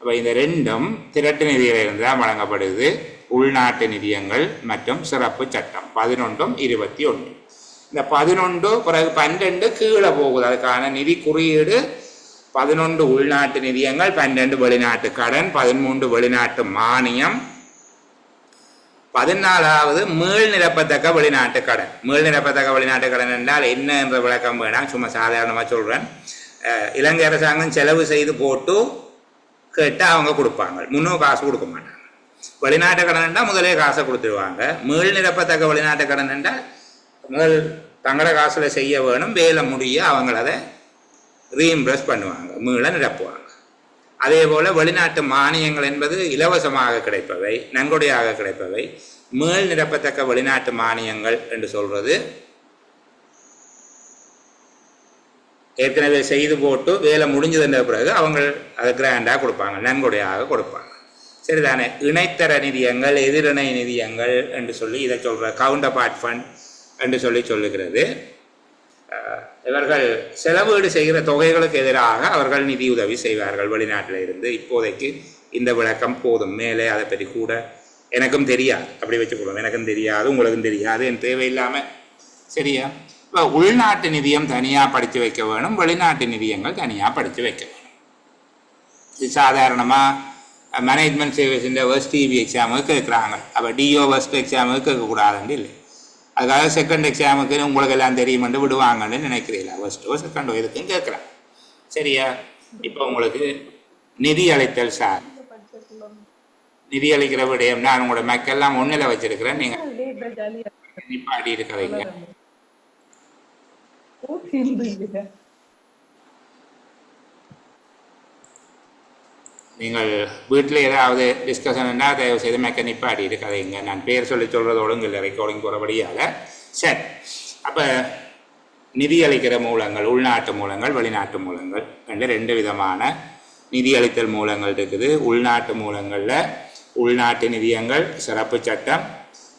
அப்போ இந்த 2ம் திரட்டு நிதியிலிருந்து தான் வழங்கப்படுது. உள்நாட்டு நிதியங்கள் மற்றும் சிறப்பு சட்டம் 11ம் 21. இந்த 11 பிறகு 12 கீழே போகுது. அதுக்கான நிதி குறியீடு 11 உள்நாட்டு நிதியங்கள், 12 வெளிநாட்டு கடன், 13 வெளிநாட்டு மானியம், 14வது மீள் நிரப்பத்தக்க வெளிநாட்டு கடன். மீள் நிரப்பத்தக்க வெளிநாட்டு கடன் என்றால் என்ன என்ற விளக்கம் வேணாம், சும்மா சாதாரணமாக சொல்கிறேன். இலங்கை அரசாங்கம் செலவு செய்து போட்டு கேட்டால் அவங்க கொடுப்பாங்க, முன்னும் காசு கொடுக்க மாட்டாங்க. வெளிநாட்டு கடன் என்றால் முதலே காசை கொடுத்துருவாங்க. மீள் நிரப்பத்தக்க வெளிநாட்டு கடன் என்றால் முதல் தங்களோட காசில் செய்ய வேணும், வேலை முடிய அவங்கள அதை ரீஇம்பர்ஸ் பண்ணுவாங்க, மீள நிரப்புவாங்க. அதே போல் வெளிநாட்டு மானியங்கள் என்பது இலவசமாக கிடைப்பவை, நன்கொடையாக கிடைப்பவை. மீள் நிரப்பத்தக்க வெளிநாட்டு மானியங்கள் என்று சொல்கிறது ஏற்கனவே செய்து போட்டு வேலை முடிஞ்சதுன்ற பிறகு அவங்க அதை கிராண்டாக கொடுப்பாங்க, நன்கொடையாக கொடுப்பாங்க. சரிதானே. இணைத்தர நிதியங்கள், எதிரிணை நிதியங்கள் என்று சொல்லி இதை சொல்கிற கவுண்டர் பார்ட் ஃபண்ட் என்று சொல்லி சொல்லுகிறது. இவர்கள் செலவீடு செய்கிற தொகைகளுக்கு எதிராக அவர்கள் நிதியுதவி செய்வார்கள் வெளிநாட்டில் இருந்து. இப்போதைக்கு இந்த விளக்கம் போதும். மேலே அதை பற்றி கூட எனக்கும் தெரியாது, அப்படி வச்சுக்கொள்ளும். எனக்கும் தெரியாது, உங்களுக்கும் தெரியாது, என் தேவையில்லாமல். சரியா? இப்போ உள்நாட்டு நிதியம் தனியாக படித்து வைக்க வேணும், வெளிநாட்டு நிதியங்கள் தனியாக படித்து வைக்க வேணும். இது சாதாரணமாக மேனேஜ்மெண்ட் சர்வீஸின் ஃபர்ஸ்ட் டிவி எக்ஸாமுக்கு கேட்குறாங்க. அப்போ டிஓ ஃபர்ஸ்ட் எக்ஸாமுக்கு கேட்கக்கூடாதுன்னு இல்லை. அதுக்காக செகண்ட் எக்ஸாமுக்கு உங்களுக்கு எல்லாம் தெரியுமென்று விடுவாங்கன்னு நினைக்கிறீங்களா? ஃபர்ஸ்ட்டோ செகண்டோ எதுக்கும் கேட்குறாங்க. சரியா? இப்போ உங்களுக்கு நிதி அளித்தல் சார், நிதி அளிக்கிற விடயம் நான் உங்களோட மக்கெல்லாம் ஒன்றில் வச்சிருக்கிறேன். நீங்கள் நிப்பாடி இருக்கிறீங்க. நீங்கள் வீட்டில் ஏதாவது டிஸ்கஷன்னா தயவு செய்து மெக்க நிப்பாடி இருக்காதீங்க. நான் பேர் சொல்லி சொல்கிறதோடு இல்லை, ரெக்கார்டிங் போகிறபடியால். சரி, அப்போ நிதி அளிக்கிற மூலங்கள், உள்நாட்டு மூலங்கள், வெளிநாட்டு மூலங்கள் என்று ரெண்டு விதமான நிதி அளித்தல் மூலங்கள் இருக்குது. உள்நாட்டு மூலங்களில் உள்நாட்டு நிதியங்கள், சிறப்பு சட்டம்,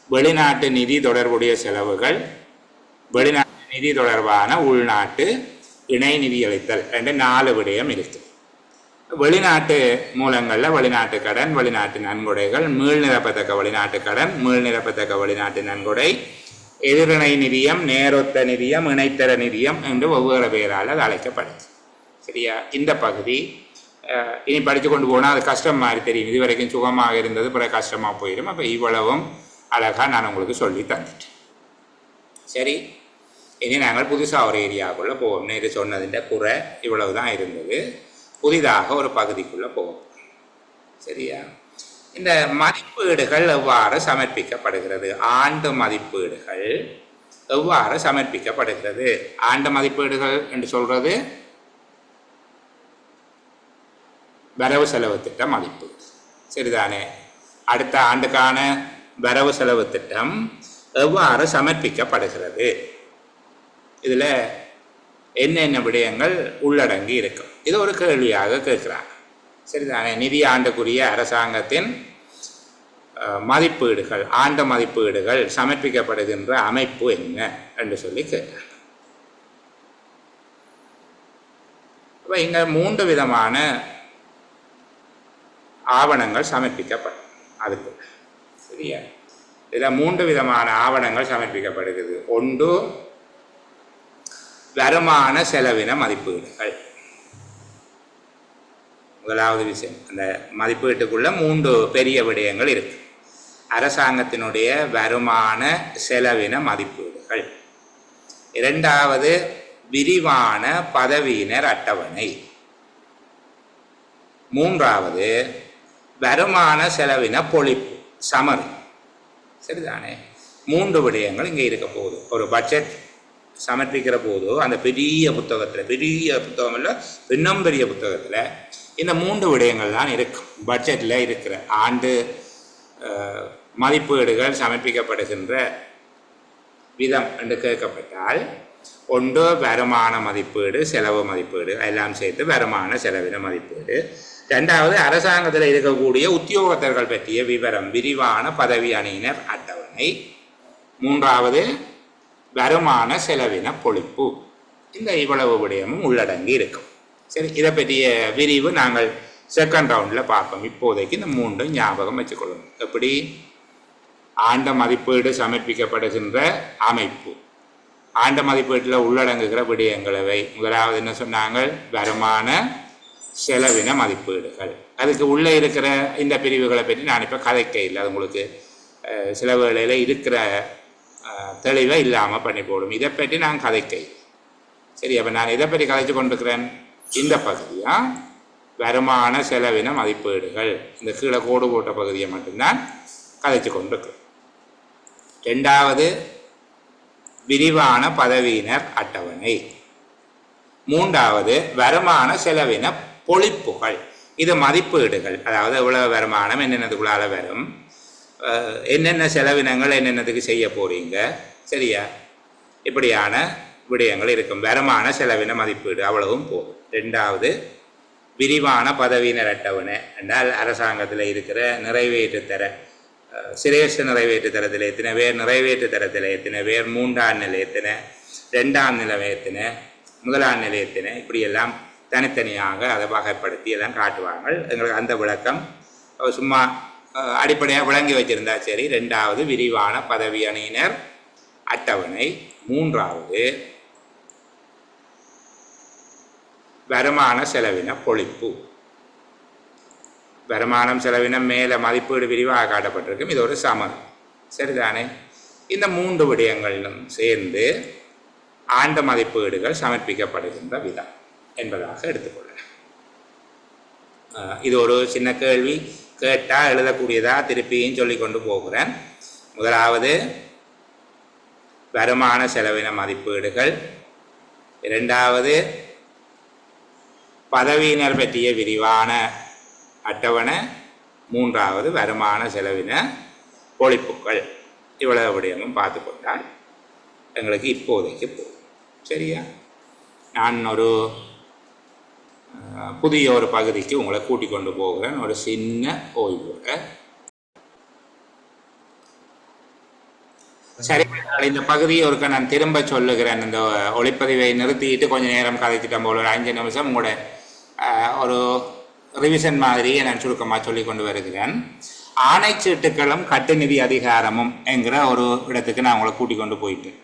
வெளிநாட்டு நிதி தொடர்புடைய செலவுகள், வெளிநாட்டு நிதி தொடர்பான உள்நாட்டு இணை நிதி அளித்தல் என்ற 4 விடயம் இருக்குது. வெளிநாட்டு மூலங்களில் வெளிநாட்டு கடன், வெளிநாட்டு நன்கொடைகள், மீள் நிரப்பத்தக்க வெளிநாட்டு கடன், மீள் நிரப்பத்தக்க வெளிநாட்டு நன்கொடை, எதிரிணை நிதியம், நேரொத்த நிதியம், இணைத்தர நிதியம் என்று ஒவ்வொரு பெயரால் அது அழைக்கப்படுது. சரியா? இந்த பகுதி இனி படித்து கொண்டு போனால் அது கஷ்டம் மாதிரி தெரியும். இது வரைக்கும் சுகமாக இருந்தது, பிறகு கஷ்டமாக போயிடும். அப்போ இவ்வளவும் அழகாக நான் உங்களுக்கு சொல்லி தந்துட்டேன். சரி, இனி நாங்கள் புதுசாக ஒரு ஏரியாவுக்குள்ளே போவோம். நேற்று சொன்னதிൻ്റെ குறை இவ்வளவு தான் இருந்தது. புதிதாக ஒரு பகுதிக்குள்ளே போவோம். சரியா? இந்த மதிப்பீடுகள் எவ்வாறு சமர்ப்பிக்கப்படுகிறது? ஆண்டு மதிப்பீடுகள் எவ்வாறு சமர்ப்பிக்கப்படுகிறது? ஆண்டு மதிப்பீடுகள் என்று சொல்கிறது வரவு செலவு திட்ட மதிப்பீடு. சரிதானே? அடுத்த ஆண்டுக்கான வரவு செலவு திட்டம் எவ்வாறு சமர்ப்பிக்கப்படுகிறது? இதில் என்னென்ன விடயங்கள் உள்ளடங்கி இருக்கும்? இது ஒரு கேள்வியாக கேட்குறாங்க. சரிதானே? நிதி ஆண்டுக்குரிய அரசாங்கத்தின் மதிப்பீடுகள், ஆண்டு மதிப்பீடுகள் சமர்ப்பிக்கப்படுகின்ற அமைப்பு என்ன என்று சொல்லி கேட்குறாங்க. அப்போ இங்கே 3 விதமான ஆவணங்கள் சமர்ப்பிக்கப்படும். அதுக்கு சரியா? இதில் 3 விதமான ஆவணங்கள் சமர்ப்பிக்கப்படுகிறது. ஒன்று வருமான செலவின மதிப்பீடுகள். முதலாவது விஷயம், அந்த மதிப்பீட்டுக்குள்ள 3 பெரிய விடயங்கள் இருக்கு. அரசாங்கத்தினுடைய வருமான செலவின மதிப்பீடுகள். இரண்டாவது விரிவான பதவியினர் அட்டவணை. மூன்றாவது வருமான செலவின பொழிப்பு, சமரி. சரிதானே? 3 விடயங்கள் இங்கே இருக்க போகுது. ஒரு பட்ஜெட் சமர்ப்பிக்கிற போது அந்த பெரிய புத்தகத்தில், பெரிய புத்தகம் இல்லை, இன்னும் பெரிய புத்தகத்தில் இந்த 3 விடயங்கள் தான் இருக்கும். பட்ஜெட்டில் இருக்கிற ஆண்டு மதிப்பீடுகள் சமர்ப்பிக்கப்படுகின்ற விதம் என்று கேட்கப்பட்டால், ஒன்று வருமான மதிப்பீடு, செலவு மதிப்பீடு, எல்லாம் சேர்த்து வருமான செலவின மதிப்பீடு. ரெண்டாவது அரசாங்கத்தில் இருக்கக்கூடிய உத்தியோகத்தர்கள் பற்றிய விவரம், விரிவான பதவி அணியினர் அட்டவணை. மூன்றாவது வருமான செலவின பொழிப்பு. இந்த இவ்வளவு விடயமும் உள்ளடங்கி இருக்கும். சரி, இதை பற்றிய விரிவு நாங்கள் செகண்ட் ரவுண்டில் பார்ப்போம். இப்போதைக்கு இந்த 3 ஞாபகம் வச்சுக்கொள்ளணும். எப்படி? ஆண்டு மதிப்பீடு சமர்ப்பிக்கப்படுகின்ற அமைப்பு, ஆண்டு மதிப்பீட்டில் உள்ளடங்குகிற விடயங்களவை. முதலாவது என்ன சொன்னாங்க? வருமான செலவின மதிப்பீடுகள். அதுக்கு உள்ளே இருக்கிற இந்த பிரிவுகளை பற்றி நான் இப்போ கதைக்க இல்லை. அது உங்களுக்கு சில வேளையில் இருக்கிற தெளிவை இல்லாமல் பண்ணி போடும். இதை பற்றி நான் கதைக்க. சரி, அப்போ நான் இதை பற்றி கதைச்சு கொண்டிருக்கிறேன். இந்த பகுதியா வருமான செலவின மதிப்பீடுகள், இந்த கீழே கோடு போட்ட பகுதியை மட்டும்தான் கதைச்சு கொண்டிருக்கிறேன். ரெண்டாவது விரிவான பதவியினர் அட்டவணை. மூன்றாவது வருமான செலவின பொழிப்புகள். இது மதிப்பீடுகள், அதாவது எவ்வளவு வருமானம், என்னென்னதுக்குள்ளால வரும், என்னென்ன செலவினங்கள் என்னென்னதுக்கு செய்ய போறீங்க. சரியா? இப்படியான விடயங்கள் இருக்கும். வருமான செலவின மதிப்பீடு அவ்வளவும் போதும். ரெண்டாவது விரிவான பதவியினர் அட்டவணை என்றால் அரசாங்கத்தில் இருக்கிற நிறைவேற்று தர சிரேஷ்ட நிறைவேற்று தரத்தில் எத்தனை பேர், நிறைவேற்று தரத்தில் எத்தனை பேர், மூன்றாம் நிலை எத்தனை, ரெண்டாம் நிலை எத்தனை, முதலாம் நிலை எத்தனை, இப்படியெல்லாம் தனித்தனியாக அதை வகைப்படுத்தி எல்லாம் காட்டுவாங்க. எங்களுக்கு அந்த விளக்கம் சும்மா அடிப்படையாக விளங்கி வச்சிருந்தா சரி. ரெண்டாவது விரிவான பதவி அணியினர் அட்டவணை. மூன்றாவது வருமான செலவின பொழிப்பு. வருமானம் செலவினம் மேலே மதிப்பீடு விரிவாக காட்டப்பட்டிருக்கும். இது ஒரு சமன், சரிதானே? இந்த மூன்று விடயங்களும் சேர்ந்து ஆண்ட மதிப்பீடுகள் சமர்ப்பிக்கப்படுகின்ற விதம் என்பதாக எடுத்துக்கொள்ளலாம். இது ஒரு சின்ன கேள்வி, கேட்டால் எழுதக்கூடியதாக திருப்பியும் சொல்லி கொண்டு போகிறேன். முதலாவது வருமான செலவின மதிப்பீடுகள், இரண்டாவது பதவியினர் பற்றிய விரிவான அட்டவணை, மூன்றாவது வருமான செலவின பொழிப்புகள். இவ்வளவு விடயமும் பார்த்து கொண்டால் எங்களுக்கு இப்போதைக்கு போகும். சரியா? நான் ஒரு புதிய ஒரு பகுதிக்கு உங்களை கூட்டிக் கொண்டு போகிறேன், ஒரு சின்ன ஓய்வோட. சரி, இந்த பகுதியை ஒருக்க நான் திரும்ப சொல்லுகிறேன். இந்த ஒளிப்பதிவை நிறுத்திட்டு கொஞ்சம் நேரம் கதைச்சிட்டோம் போல ஒரு 5 நிமிஷம் உங்களோட ஒரு ரிவிஷன் மாதிரியே நான் சுருக்கமாக சொல்லி கொண்டு வருகிறேன். ஆணைச்சீட்டுக்களும் கட்டுநிதி அதிகாரமும் என்கிற ஒரு இடத்துக்கு நான் உங்களை கூட்டிக் கொண்டு போயிட்டேன்.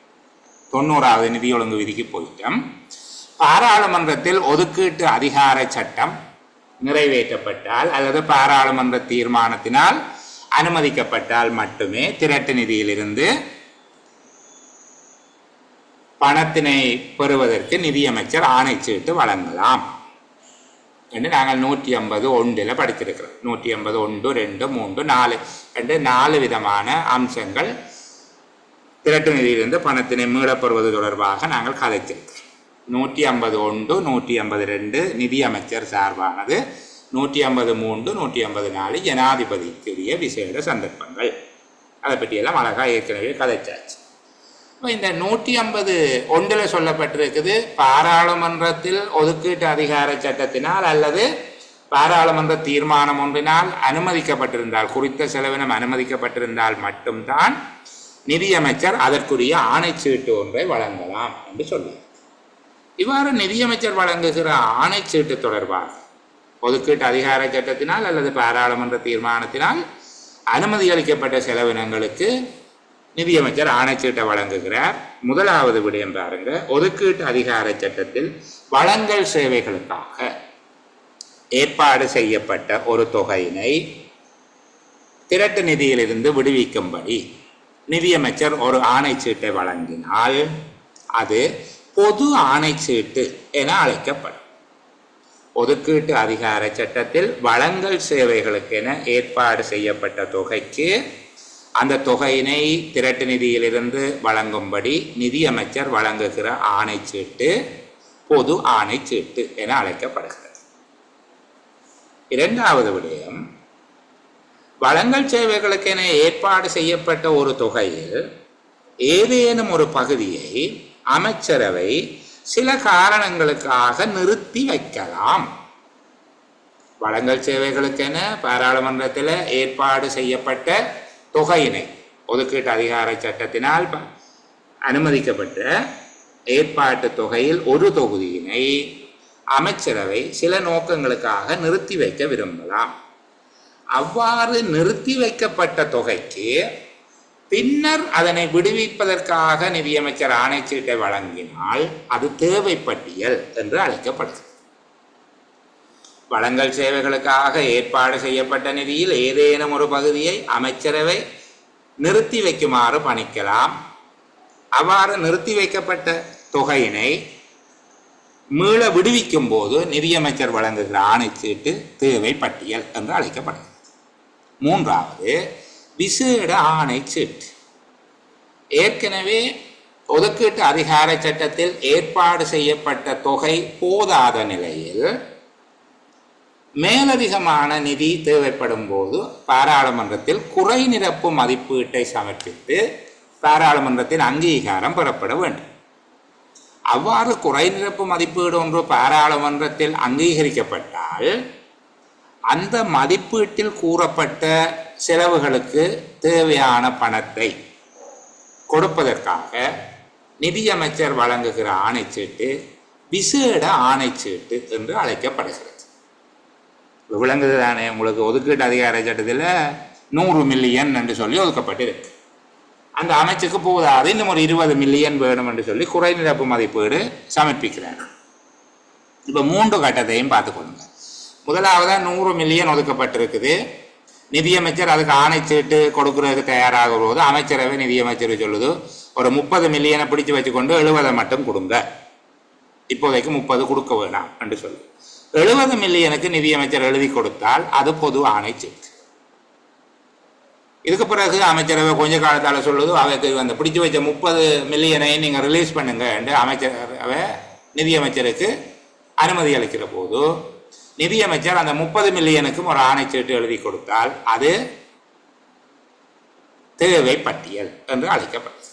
90வது நிதி ஒழுங்கு விதிக்கு போயிட்டேன். பாராளுமன்றத்தில் ஒதுக்கீட்டு அதிகார சட்டம் நிறைவேற்றப்பட்டால் அல்லது பாராளுமன்ற தீர்மானத்தினால் அனுமதிக்கப்பட்டால் மட்டுமே திரட்டு நிதியிலிருந்து பணத்தினை பெறுவதற்கு நிதியமைச்சர் ஆணைச்சீட்டு வழங்கலாம் என்று நாங்கள் 150(1) படித்திருக்கிறோம். 150(1), 2, 3, 4 என்று 4 விதமான அம்சங்கள் திரட்டு நிதியிலிருந்து பணத்தினை மீளப்பெறுவது தொடர்பாக நாங்கள் கதைத்திருக்கிறோம். 151, 152 நிதியமைச்சர் சார்பானது, 153, 154 ஜனாதிபதிக்குரிய விசேட சந்தர்ப்பங்கள். அதை பற்றியெல்லாம் அழகாக ஏற்கனவே கதைச்சாச்சு. இந்த 151 சொல்லப்பட்டிருக்குது, பாராளுமன்றத்தில் ஒதுக்கீட்டு அதிகார சட்டத்தினால் அல்லது பாராளுமன்ற தீர்மானம் ஒன்றினால் அனுமதிக்கப்பட்டிருந்தால், குறித்த செலவினம் அனுமதிக்கப்பட்டிருந்தால் மட்டும்தான் நிதியமைச்சர் அதற்குரிய ஆணைச்சீட்டு ஒன்றை வழங்கலாம் என்று சொல்லி, இவ்வாறு நிதியமைச்சர் வழங்குகிற ஆணைச்சீட்டு தொடர்பாக ஒதுக்கீட்டு அதிகார சட்டத்தினால் அல்லது பாராளுமன்ற தீர்மானத்தினால் அனுமதி அளிக்கப்பட்ட செலவினங்களுக்கு நிதியமைச்சர் ஆணைச்சீட்டை வழங்குகிறார். முதலாவது விடயம் பாருங்க, ஒதுக்கீட்டு அதிகார சட்டத்தில் வழங்கல் சேவைகளுக்காக ஏற்பாடு செய்யப்பட்ட ஒரு தொகையினை திரட்டு நிதியிலிருந்து விடுவிக்கும்படி நிதியமைச்சர் ஒரு ஆணைச்சீட்டை வழங்கினால் அது பொது ஆணைச்சீட்டு என அழைக்கப்படும். ஒதுக்கீட்டு அதிகார சட்டத்தில் வழங்கல் சேவைகளுக்கென ஏற்பாடு செய்யப்பட்ட தொகைக்கு அந்த தொகையினை திரட்டு நிதியிலிருந்து வழங்கும்படி நிதியமைச்சர் வழங்குகிற ஆணைச்சீட்டு பொது ஆணைச்சீட்டு என அழைக்கப்படுகிறது. இரண்டாவது விடயம், வழங்கல் சேவைகளுக்கென ஏற்பாடு செய்யப்பட்ட ஒரு தொகையில் ஏதேனும் ஒரு பகுதியை அமைச்சரவை சில காரணங்களுக்காக நிறுத்தி வைக்கலாம். வழங்கல் சேவைகளுக்கென பாராளுமன்றத்தில் ஏற்பாடு செய்யப்பட்ட தொகையினை, ஒதுக்கீட்டு அதிகார சட்டத்தினால் அனுமதிக்கப்பட்ட ஏற்பாட்டு தொகையில் ஒரு தொகுதியினை அமைச்சரவை சில நோக்கங்களுக்காக நிறுத்தி வைக்க விரும்பலாம். அவ்வாறு நிறுத்தி வைக்கப்பட்ட தொகைக்கு பின்னர் அதனை விடுவிப்பதற்காக நிதியமைச்சர் ஆணைச்சீட்டை வழங்கினால் அது தேவைப்பட்டியல் என்று அழைக்கப்படுகிறது. வழங்கல் சேவைகளுக்காக ஏற்பாடு செய்யப்பட்ட நிதியில் ஏதேனும் ஒரு பகுதியை அமைச்சரவை நிறுத்தி வைக்குமாறு பணிக்கலாம். அவ்வாறு நிறுத்தி வைக்கப்பட்ட தொகையினை மீள விடுவிக்கும் போது நிதியமைச்சர் வழங்குகிற ஆணைச்சீட்டு தேவை பட்டியல் என்று அழைக்கப்படுகிறது. மூன்றாவது விசேட ஆணைச்சீட்டு. ஏற்கனவே ஒதுக்கீட்டு அதிகார சட்டத்தில் ஏற்பாடு செய்யப்பட்ட தொகை போதாத நிலையில் மேலதிகமான நிதி தேவைப்படும் போது பாராளுமன்றத்தில் குறை நிரப்பு மதிப்பீட்டை சமர்ப்பித்து பாராளுமன்றத்தின் அங்கீகாரம் பெறப்பட வேண்டும். அவ்வாறு குறைநிரப்பு மதிப்பீடு ஒன்று பாராளுமன்றத்தில் அங்கீகரிக்கப்பட்டால் அந்த மதிப்பீட்டில் கூறப்பட்ட செலவுகளுக்கு தேவையான பணத்தை கொடுப்பதற்காக நிதியமைச்சர் வழங்குகிற ஆணைச்சீட்டு விசேட ஆணைச்சீட்டு என்று அழைக்கப்படுகிறது. விளங்குது தானே உங்களுக்கு? ஒதுக்கீட்டு அதிகார சட்டத்தில் 100 மில்லியன் என்று சொல்லி ஒதுக்கப்பட்டிருக்கு. அந்த அமைச்சுக்கு போதாது இன்னும் ஒரு 20 மில்லியன் வேணும் என்று சொல்லி குறைநிரப்பு மதிப்பீடு சமர்ப்பிக்கிறார். இப்போ 3 கட்டத்தையும் பார்த்துக்கொள்ளுங்க. முதலாவதாக 100 மில்லியன் ஒதுக்கப்பட்டிருக்குது. நிதியமைச்சர் அதுக்கு ஆணைச்சீட்டு கொடுக்கறதுக்கு தயாராக போது அமைச்சரவை நிதியமைச்சர் சொல்லுது ஒரு 30 மில்லியனை பிடிச்சு வச்சுக்கொண்டு 70 மட்டும் கொடுங்க, இப்போதைக்கு 30 கொடுக்க வேணாம் என்று சொல்லி 70 மில்லியனுக்கு நிதியமைச்சர் எழுதி கொடுத்தால் அது பொது ஆணைச்சீட்டு. இதுக்கு பிறகு அமைச்சரவை கொஞ்ச காலத்தால் சொல்லுது அவைக்கு அந்த பிடிச்சு வச்ச 30 மில்லியனை நீங்கள் ரிலீஸ் பண்ணுங்க என்று அமைச்சரவை நிதியமைச்சருக்கு அனுமதி அளிக்கிற போது நிதியமைச்சர் அந்த 30 மில்லியனுக்கும் ஒரு ஆணைச்சீட்டு எழுதி கொடுத்தால் அது தேவை பட்டியல் என்று அழைக்கப்பட்டது.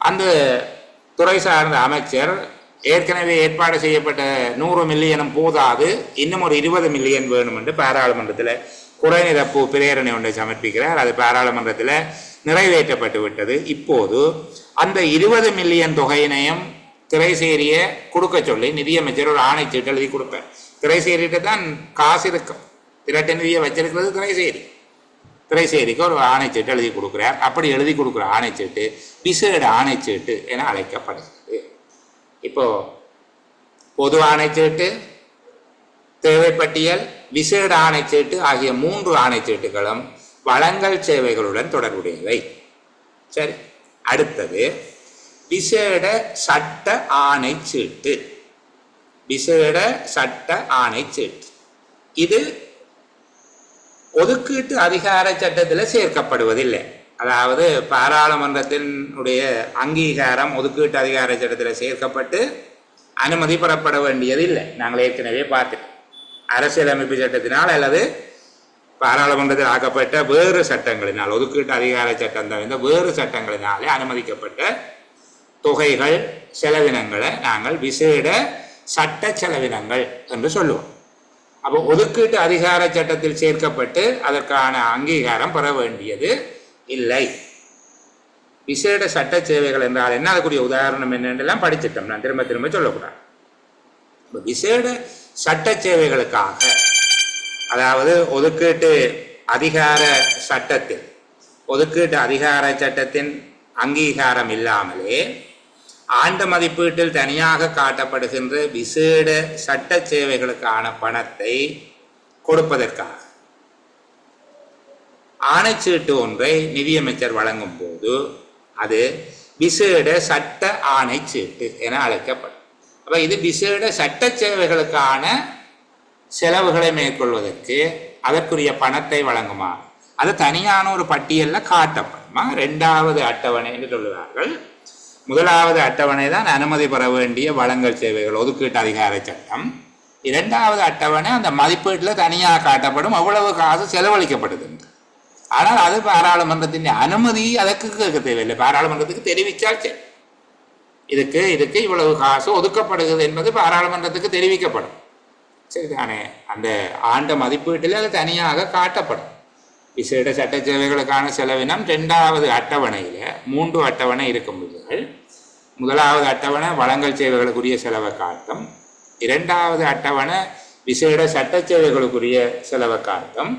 அந்த துறை சார்ந்த அமைச்சர் ஏற்கனவே ஏற்பாடு செய்யப்பட்ட 100 மில்லியனும் போதாது இன்னும் ஒரு 20 மில்லியன் வேணும் என்று பாராளுமன்றத்தில் குறைநிரப்பு பிரேரணை ஒன்றை சமர்ப்பிக்கிறார். அது பாராளுமன்றத்தில் நிறைவேற்றப்பட்டு விட்டது. இப்போது அந்த 20 மில்லியன் தொகையினையும் திரைசேரிய கொடுக்க சொல்லி நிதியமைச்சர் ஒரு ஆணைச்சீட்டு எழுதி கொடுப்பார். திரைசேரிட்ட தான் காசு இருக்கும், திரட்ட நிதியை வச்சிருக்கிறது திரைசேரிக்கு ஒரு ஆணைச்சீட்டு எழுதி கொடுக்குறார். அப்படி எழுதி கொடுக்குற ஆணைச்சீட்டு விசேட ஆணைச்சீட்டு என அழைக்கப்படுகிறது. இப்போ பொது ஆணைச்சீட்டு, தேவைப்பட்டியல், விசேட ஆணைச்சீட்டு ஆகிய 3 ஆணைச்சீட்டுகளும் வழங்கல் சேவைகளுடன் தொடர்புடையவை. சரி, அடுத்தது விசேட சட்ட ஆணைச்சீட்டு. விசேட சட்ட ஆணைச்சீட்டு இது ஒதுக்கீட்டு அதிகார சட்டத்தில் சேர்க்கப்படுவதில்லை. அதாவது பாராளுமன்றத்தினுடைய அங்கீகாரம் ஒதுக்கீட்டு அதிகார சட்டத்தில் சேர்க்கப்பட்டு அனுமதி பெறப்பட வேண்டியதில்லை. நாங்கள் ஏற்கனவே பார்த்துட்டோம். அரசியலமைப்பு சட்டத்தினால் அல்லது பாராளுமன்றத்தில் ஆக்கப்பட்ட வேறு சட்டங்களினால், ஒதுக்கீட்டு அதிகார சட்டம் தவிர்த்த வேறு சட்டங்களினாலே அனுமதிக்கப்பட்ட தொகைகள், செலவினங்களை நாங்கள் விசேட சட்ட செலவினங்கள் என்று சொல்லுவோம். அப்போ ஒதுக்கீட்டு அதிகார சட்டத்தில் சேர்க்கப்பட்டு அதற்கான அங்கீகாரம் பெற வேண்டியது இல்லை. விசேட சட்ட சேவைகள் என்றால் என்ன, அதுக்குரிய உதாரணம் என்னென்னலாம் படிச்சிட்டோம். நான் திரும்ப திரும்ப சொல்லக்கூடாது. விசேட சட்ட சேவைகளுக்காக, அதாவது ஒதுக்கீட்டு அதிகார சட்டத்தில், ஒதுக்கீட்டு அதிகார சட்டத்தின் அங்கீகாரம் இல்லாமலே ஆண்டு மதிப்பீட்டில் தனியாக காட்டப்படுகின்ற விசேட சட்ட சேவைகளுக்கான பணத்தை கொடுப்பதற்காக ஆணைச்சீட்டு ஒன்றை நிதியமைச்சர் வழங்கும் போது அது விசேட சட்ட ஆணைச்சீட்டு என அழைக்கப்படும். அப்ப இது விசேட சட்ட சேவைகளுக்கான செலவுகளை மேற்கொள்வதற்கு அதற்குரிய பணத்தை வழங்குமா, அது தனியான ஒரு பட்டியலில் காட்டப்படுமா. 2வது அட்டவணை என்று சொல்லுவார்கள். 1வது அட்டவணை தான் அனுமதி பெற வேண்டிய வழங்கல் சேவைகள், ஒதுக்கீட்டு அதிகார சட்டம். 2வது அட்டவணை அந்த மதிப்பீட்டில் தனியாக காட்டப்படும் அவ்வளவு காசு செலவழிக்கப்படுது. ஆனால் அது பாராளுமன்றத்தின் அனுமதி அதற்கு கேட்க தேவையில்லை. பாராளுமன்றத்துக்கு தெரிவித்தால் சரி, இதுக்கு இவ்வளவு காசு ஒதுக்கப்படுகிறது என்பது பாராளுமன்றத்துக்கு தெரிவிக்கப்படும். சரிதானே? அந்த ஆண்டு மதிப்பீட்டில் அது தனியாக காட்டப்படும். விசேட சட்ட சேவைகளுக்கான செலவினம் 2வது அட்டவணையில் 3 அட்டவணை இருக்கும் போது 1வது அட்டவணை வழங்கல் சேவைகளுக்குரிய செலவை காட்டும், 2வது அட்டவணை விசேட சட்ட சேவைகளுக்குரிய செலவை காட்டும்,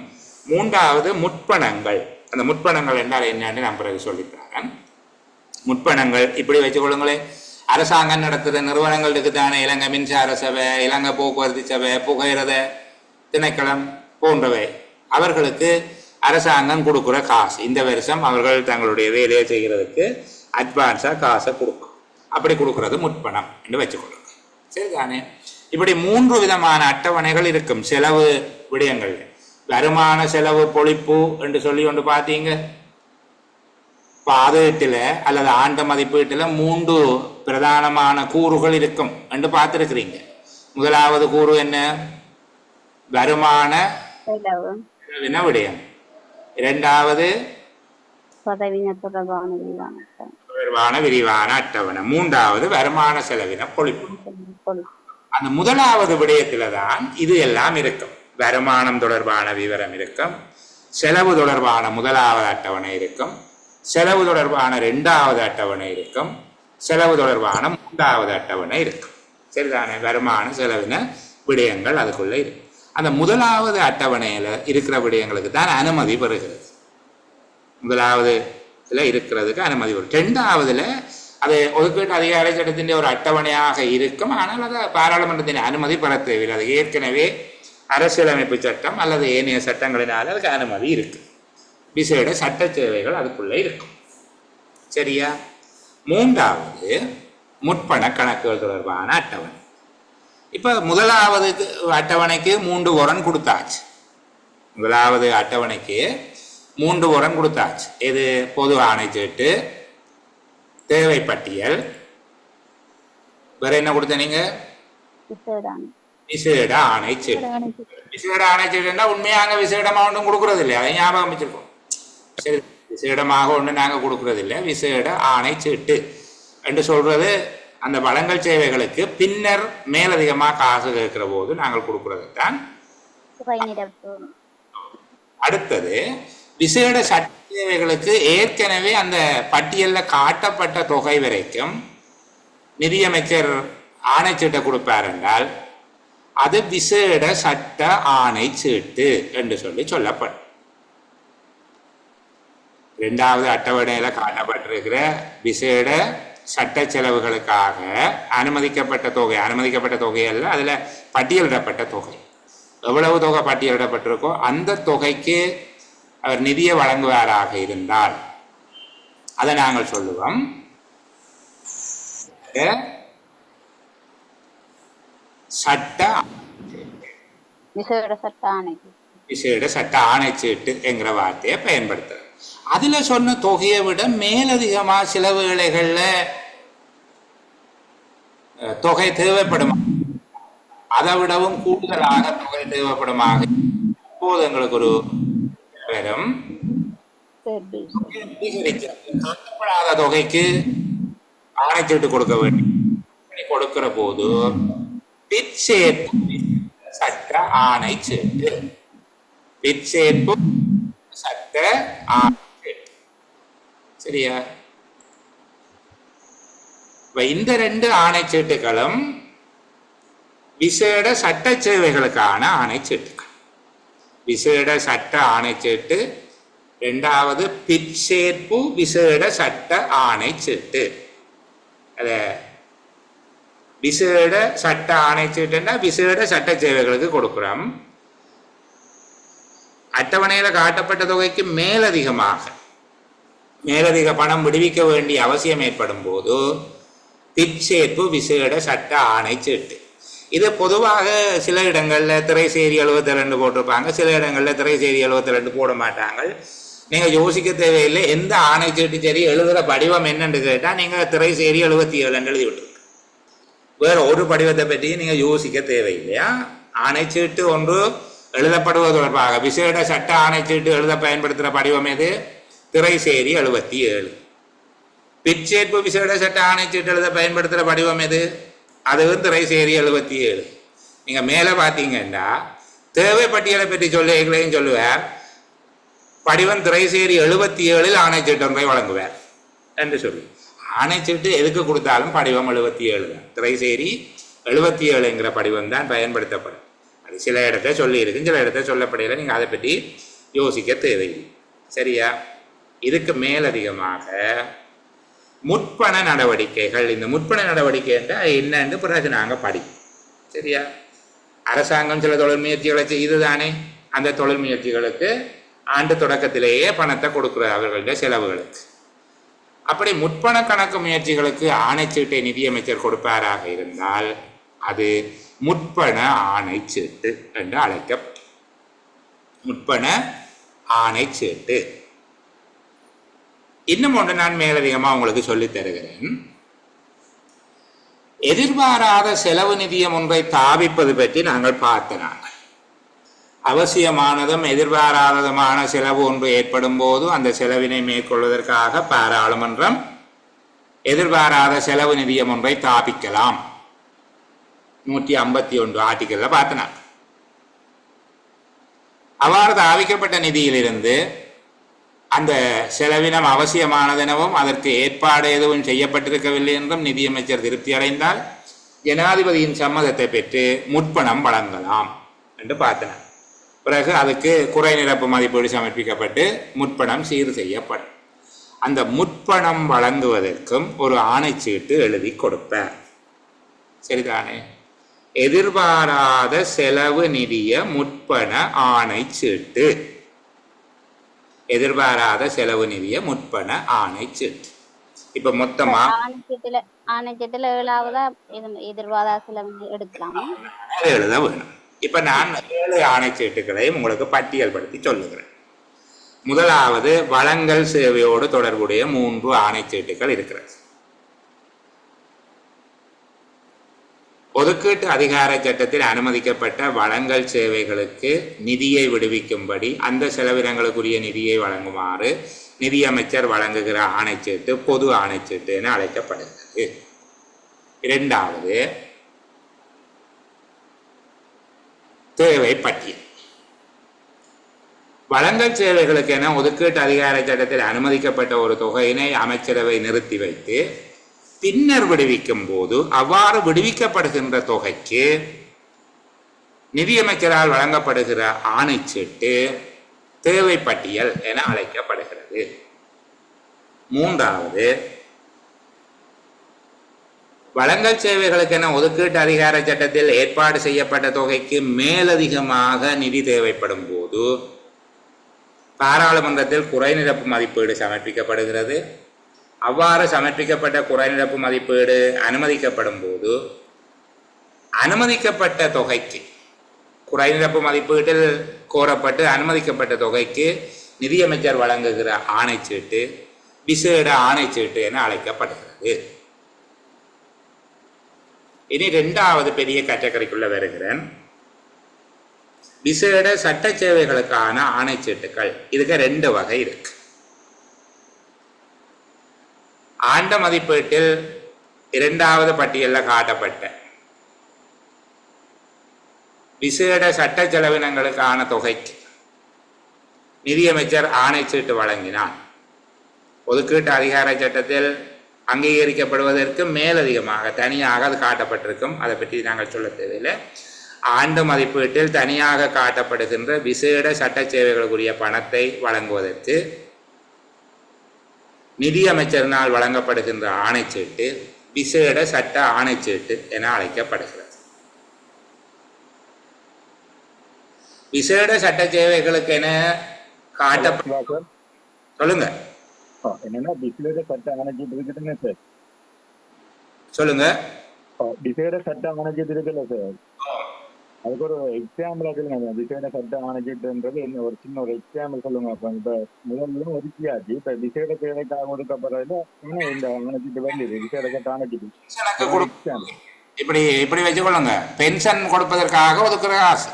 3வது முற்பணங்கள். அந்த முற்பணங்கள் என்றால் என்னன்னு நான் பிறகு சொல்லித்தரேன். முற்பணங்கள் இப்படி வச்சுக்கொள்ளுங்களேன். அரசாங்கம் நடத்துகிற நிறுவனங்களுக்கு தானே இலங்கை மின்சார சபை, இலங்கை போக்குவரத்து சபை, புகையிரத திணைக்களம் போன்றவை, அவர்களுக்கு அரசாங்கம் கொடுக்குற காசு, இந்த வருஷம் அவர்கள் தங்களுடைய வேலையை செய்கிறதுக்கு அட்வான்ஸாக காசை கொடுக்கும். அப்படி கொடுக்கறது முற்பணம் என்று வச்சுக்கொள்ளுங்க. சரிதானே? இப்படி 3 விதமான அட்டவணைகள் இருக்கும் செலவு விடயங்கள். வருமான செலவு பொழிப்பு என்று சொல்லி ஒன்று பார்த்தீங்க. பாதகத்தில் அல்லது ஆண்ட மதிப்பீட்டில் 3 பிரதானமான கூறுகள் இருக்கும் என்று பார்த்துருக்கிறீங்க. 1வது கூறு என்ன? வருமான செலவின விடயம். 2வது தொடர்பான விரிவான அட்டவணை. மூன்றாவது வருமான செலவின பொழிப்பு. அந்த முதலாவது விடயத்தில தான் இது எல்லாம் இருக்கும். வருமானம் தொடர்பான விவரம் இருக்கும், செலவு தொடர்பான முதலாவது அட்டவணை இருக்கும், செலவு தொடர்பான இரண்டாவது அட்டவணை இருக்கும், செலவு தொடர்பான மூன்றாவது அட்டவணை இருக்கும். சரிதானே? வருமான செலவின விடயங்கள் அதுக்குள்ள இருக்கு. அந்த முதலாவது அட்டவணையில இருக்கிற விடயங்களுக்கு தான் அனுமதி பெறுகிறது. முதலாவது இருக்கிறதுக்கு அனுமதி வரும். இரண்டாவதுல அது ஒதுக்கீட்டு அதிகார சட்டத்தின் ஒரு அட்டவணையாக இருக்கும். ஆனால் அது பாராளுமன்றத்தின் அனுமதி பெற தேவையில்லை. அது ஏற்கனவே அரசியலமைப்பு சட்டம் அல்லது ஏனைய சட்டங்களினால் அதுக்கு அனுமதி இருக்கு. விசேட சட்ட சேவைகள் அதுக்குள்ளே இருக்கும். சரியா? மூன்றாவது முற்பண கணக்குகள் தொடர்பான அட்டவணை. இப்ப முதலாவது அட்டவணைக்கு 3 உரன் கொடுத்தாச்சு. முதலாவது அட்டவணைக்கு 3 உரன் கொடுத்தாச்சு. இது பொது ஆணைச்சீட்டு, தேவை பட்டியல், வேற என்ன கொடுத்த நீங்க? விசேட ஆணைச்சீட்டு. விசேட ஆணைச்சீட்டுன்னா உண்மையாக விசேடமாக ஒன்றும் கொடுக்கறது இல்லை. அதை ஞாபகம் வச்சிருக்கோம். சரி, விசேடமாக ஒன்று நாங்கள் கொடுக்கறது இல்லை. விசேட ஆணைச்சீட்டு என்று சொல்றது அந்த வழங்கல் சேவைகளுக்கு பின்னர் மேலதிகமாக காசு கேட்கிற போது நாங்கள் கொடுக்கறது தான். அடுத்தது விசேட சட்ட சேவைகளுக்கு ஏற்கனவே அந்த பட்டியலில் காட்டப்பட்ட தொகை வரைக்கும் நிதியமைச்சர் ஆணைச்சீட்டை கொடுப்பார் என்றால் அது விசேட சட்ட ஆணை சீட்டு என்று சொல்லப்படும். இரண்டாவது அட்டவணையில காட்டப்பட்டிருக்கிற விசேட சட்ட செலவுகளுக்காக அனுமதிக்கப்பட்ட தொகை அல்ல, அதுல பட்டியலிடப்பட்ட தொகை. எவ்வளவு தொகை பட்டியலிடப்பட்டிருக்கோ அந்த தொகைக்கு அவர் நிதியை வழங்குவாராக இருந்தால் அதை நாங்கள் சொல்லுவோம் விசேட சட்ட ஆணைச்சீட்டு என்கிற வார்த்தையை பயன்படுத்துறார். அதுல சொன்ன தொகையை விட மேலதிகமா சில வேளைகள்ல தொகை தேவைப்படுமா, அதை விடவும் கூடுதலாக தொகை தேவைப்படுமாக இப்போது எங்களுக்கு ஒரு பெரும் காட்டப்படாத தொகைக்கு ஆணைச்சீட்டு கொடுக்க வேண்டி கொடுக்கிற போது பிற்சேர்ப்பு சட்ட ஆணை சீட்டு, பிற்சேர்ப்பு சட்ட ஆணை சீட்டு. சரியா? இந்த 2 ஆணைச்சீட்டுகளும் விசேட சட்ட சேவைகளுக்கான ஆணைச்சீட்டுகள். விசேட சட்ட ஆணைச்சீட்டு, இரண்டாவது பிற்சேர்ப்பு விசேட சட்ட ஆணைச்சீட்டு. அத விசேட சட்ட ஆணைச்சீட்டுன்னா விசேட சட்ட சேவைகளுக்கு கொடுக்கிறோம். அட்டவணையில காட்டப்பட்ட தொகைக்கு மேலதிக பணம் விடுவிக்க வேண்டிய அவசியம் ஏற்படும் போது பிற்சேர்ப்பு விசேட சட்ட ஆணைச்சீட்டு. இது பொதுவாக சில இடங்கள்ல திரைசேரி 72 போட்டிருப்பாங்க, சில இடங்கள்ல திரைசேரி 72 போட மாட்டாங்க. நீங்க யோசிக்க தேவையில்லை. எந்த ஆணைச்சீட்டு சரி எழுதுற படிவம் என்னன்னு கேட்டா நீங்க திரைசேரி 77 எழுதி விட்டுருக்கு. வேற ஒரு படிவத்தை பற்றி நீங்க யோசிக்க தேவையில்லையா? ஆணைச்சீட்டு ஒன்று எழுதப்படுவது தொடர்பாக விசேட சட்ட ஆணைச்சீட்டு எழுத பயன்படுத்துகிற படிவம் எது? திரைசேரி 77. பிற்சேர்ப்பு விசேட சட்ட ஆணைச்சீட்டு எழுத பயன்படுத்துகிற படிவம் எது? அதுவும் திரைசேரி 77. நீங்க மேல பார்த்தீங்கன்னா தேவை பட்டியலை பற்றி சொல்லுகளையும் சொல்லுவார். படிவம் திரைசேரி 77 ஆணைச்சீட்டு ஒன்றை வழங்குவார் என்று சொல்லி ஆணைச்சீட்டு எதுக்கு கொடுத்தாலும் படிவம் 77 தான். திரைசேரி 77ங்கிற படிவம் தான் பயன்படுத்தப்படும். அது சில இடத்த சொல்லி இருக்கு, சில இடத்த சொல்லப்படையில. நீங்க அதை பற்றி யோசிக்க தேவையில்லை. சரியா? இதுக்கு மேலதிகமாக முற்பண நடவடிக்கைகள். இந்த முற்பண நடவடிக்கை என்றால் என்னன்னு பிறகு நாங்க படிப்போம். சரியா? அரசாங்கம் சில தொழில் முயற்சிகளை செய்துதானே அந்த தொழில் முயற்சிகளுக்கு ஆண்டு தொடக்கத்திலேயே பணத்தை கொடுக்குற அவர்களுடைய செலவுகளுக்கு. அப்படி முற்பண கணக்கு முயற்சிகளுக்கு ஆணைச்சீட்டை நிதியமைச்சர் கொடுப்பாராக இருந்தால் அது முற்பண ஆணைச்சீட்டு என்று அழைக்கப்படும். முற்பண ஆணைச்சீட்டு. இன்னும் ஒன்று நான் மேலதிகமாக உங்களுக்கு சொல்லித் தருகிறேன். எதிர்பாராத செலவு நிதியம் ஒன்றை தாவிப்பது பற்றி நாங்கள் பார்த்தோம். அவசியமானதும் எதிர்பாராததுமான செலவு ஒன்று ஏற்படும் போது அந்த செலவினை மேற்கொள்வதற்காக பாராளுமன்றம் எதிர்பாராத செலவு நிதியம் ஒன்றை தாபிக்கலாம். 151 ஆர்டிக்கல்ல பார்த்தனார். அவ்வாறு தாவிக்கப்பட்ட நிதியிலிருந்து அந்த செலவினம் அவசியமானதெனவும் அதற்கு ஏற்பாடு எதுவும் செய்யப்பட்டிருக்கவில்லை என்றும் நிதியமைச்சர் திருப்தி அடைந்தால் ஜனாதிபதியின் சம்மதத்தை பெற்று முற்பணம் வழங்கலாம் என்று பார்த்தனர். பிறகு அதுக்கு குறை நிரப்பு மதிப்பீடு சமர்ப்பிக்கப்பட்டு முற்பணம் சீர் செய்யப்படும். அந்த முற்பணம் வழங்குவதற்கும் ஒரு ஆணைச்சீட்டு எழுதி கொடுப்பார். சரிதானே? எதிர்பாராத செலவு நிதிய முற்பண ஆணைச்சீட்டு. எதிர்பாராத செலவு நிதிய முற்பண ஆணைச்சீட்டு. இப்ப மொத்தமா ஆணைச்சீட்டுல 7ஆவதா எதிர்பாராத செலவு எடுக்கலாம், எழுத வேணும். இப்ப நான் 7 ஆணைச்சீட்டுகளையும் உங்களுக்கு பட்டியல் படுத்தி சொல்லுகிறேன். முதலாவது வழங்கல் சேவையோடு தொடர்புடைய 3 ஆணைச்சீட்டுகள் இருக்கிறது. ஒதுக்கீட்டு அதிகார சட்டத்தில் அனுமதிக்கப்பட்ட வழங்கல் சேவைகளுக்கு நிதியை விடுவிக்கும்படி அந்த செலவினங்களுக்குரிய நிதியை வழங்குமாறு நிதியமைச்சர் வழங்குகிற ஆணைச்சீட்டு பொது ஆணைச்சீட்டு என அழைக்கப்படுகிறது. இரண்டாவது தேவை பட்டியல். வழங்கல் சேவைகளுக்கு என ஒதுக்கீட்டு அதிகார சட்டத்தில் அனுமதிக்கப்பட்ட ஒரு தொகையினை அமைச்சரவை நிறுத்தி வைத்து பின்னர் விடுவிக்கும் போது அவ்வாறு விடுவிக்கப்படுகின்ற தொகைக்கு நிதியமைச்சரால் வழங்கப்படுகிற ஆணைச்சீட்டு தேவை பட்டியல் என அழைக்கப்படுகிறது. மூன்றாவது வழங்கல் சேவைகளுக்கென ஒதுக்கீட்டு அதிகார சட்டத்தில் ஏற்பாடு செய்யப்பட்ட தொகைக்கு மேலதிகமாக நிதி தேவைப்படும் போது பாராளுமன்றத்தில் குறைநிரப்பு மதிப்பீடு சமர்ப்பிக்கப்படுகிறது. அவ்வாறு சமர்ப்பிக்கப்பட்ட குறைநிரப்பு மதிப்பீடு அனுமதிக்கப்படும் போது அனுமதிக்கப்பட்ட தொகைக்கு குறைநிரப்பு மதிப்பீட்டில் கோரப்பட்டு அனுமதிக்கப்பட்ட தொகைக்கு நிதியமைச்சர் வழங்குகிற ஆணைச்சீட்டு விசேட ஆணைச்சீட்டு என அழைக்கப்படுகிறது. இனி 2வது பெரிய கேட்டகரிக்குள்ள வருகிறேன். விசேட சட்ட சேவைகளுக்கான ஆணைச்சீட்டுகள். இதுக்கு 2 வகை இருக்கு. ஆண்ட மதிப்பீட்டில் 2வது பட்டியலில் காட்டப்பட்ட விசேட சட்ட செலவினங்களுக்கான தொகைக்கு நிதியமைச்சர் ஆணைச்சீட்டு வழங்கினார். ஒதுக்கீட்டு அதிகார சட்டத்தில் அங்கீகரிக்கப்படுவதற்கு மேலதிகமாக தனியாக அது காட்டப்பட்டிருக்கும். அதை பற்றி நாங்கள் சொல்ல தேவையில்லை. ஆண்டு மதிப்பீட்டில் தனியாக காட்டப்படுகின்ற விசேட சட்ட சேவைகளுக்குரிய பணத்தை வழங்குவதற்கு நிதியமைச்சரினால் வழங்கப்படுகின்ற ஆணைச்சீட்டு விசேட சட்ட ஆணைச்சீட்டு என அழைக்கப்படுகிறது. விசேட சட்ட சேவைகளுக்கு என காட்டப்பட்ட சொல்லுங்க என்னன்னா விசேட சட்ட ஆணைச்சீட்டு இருக்குதுங்க சார். சொல்லுங்க. விசேட சட்ட ஆணைச்சீட்டு இருக்குல்ல சார், அதுக்கு ஒரு எக்ஸாம்பிள் சொல்லுங்க. விசேட சட்ட ஆணைச்சீட்டுன்றது என்ன, ஒரு சின்ன ஒரு எக்ஸாம்பிள் சொல்லுங்க. அப்ப இப்ப முதல்ல ஒதுக்கியாச்சு, இப்ப விசேட சேவைக்காக ஒதுக்கப்படுறதுல இந்த ஆணைச்சீட்டு வந்து விசேட சட்ட ஆணைச்சீட்டு இப்படி இப்படி வச்சுக்கொள்ளுங்க. பென்ஷன் கொடுப்பதற்காக ஒதுக்குற காசு,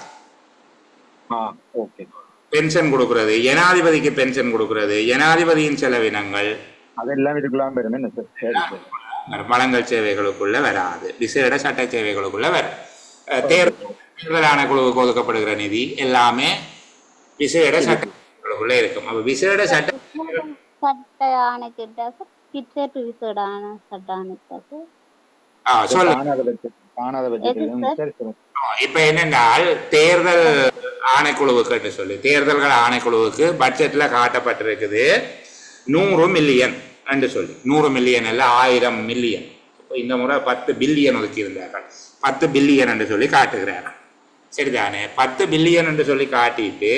ஓகே, பென்ஷன் கொடுக்கிறது, ஜனாதிபதிக்கு பென்ஷன் கொடுக்கிறது, ஜனாதிபதியின் செலவினங்கள் அதெல்லாம் இதுக்குலாம் பெறும் என்ன சார். சரி சார், வழங்கல் சேவைகளுக்குள்ள வராது, விசேட சட்ட சேவைகளுக்குள்ள வரும். தேர்தல் ஆணைக்குழுவுக்கு ஒதுக்கப்படுகிற நிதி எல்லாமே விசேட சட்டங்களுக்குள்ள இருக்கும். அப்ப விசேட சட்ட ஆணைச்சீட்டா விசேடான சட்ட ஆணைச்சீட்டு இப்ப என்னென்றால் தேர்தல் ஆணைக்குழுவுக்கு சொல்லி தேர்தல்கள் ஆணைக்குழுவுக்கு பட்ஜெட்ல காட்டப்பட்டிருக்குது 100 மில்லியன் என்று சொல்லி. 100 மில்லியன் அல்ல, 1000 மில்லியன். இந்த முறை 10 பில்லியன் ஒதுக்கி இருந்தார்கள். 10 பில்லியன் என்று சொல்லி காட்டுகிறார்கள். சரிதானே? 10 பில்லியன் என்று சொல்லி காட்டிட்டு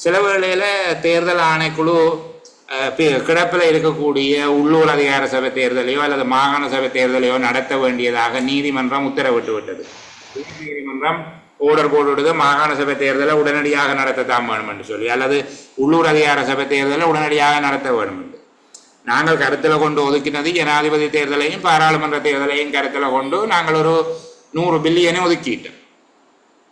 சில வேளையில தேர்தல் ஆணைக்குழு கிடப்பில் இருக்கக்கூடிய உள்ளூர் அதிகார சபை தேர்தலையோ அல்லது மாகாண சபை தேர்தலையோ நடத்த வேண்டியதாக நீதிமன்றம் உத்தரவிட்டு விட்டது. நீதிமன்றம் ஓர்டர் போட்டுவிட்டது, மாகாண சபை தேர்தலை உடனடியாக நடத்தத்தான் வேணும் என்று சொல்லி, அல்லது உள்ளூர் அதிகார சபை தேர்தலை உடனடியாக நடத்த வேண்டும் என்று. நாங்கள் கருத்தில் கொண்டு ஒதுக்கினது ஜனாதிபதி தேர்தலையும் பாராளுமன்ற தேர்தலையும் கருத்தில் கொண்டு நாங்கள் ஒரு 100 பில்லியனை ஒதுக்கிட்டோம்.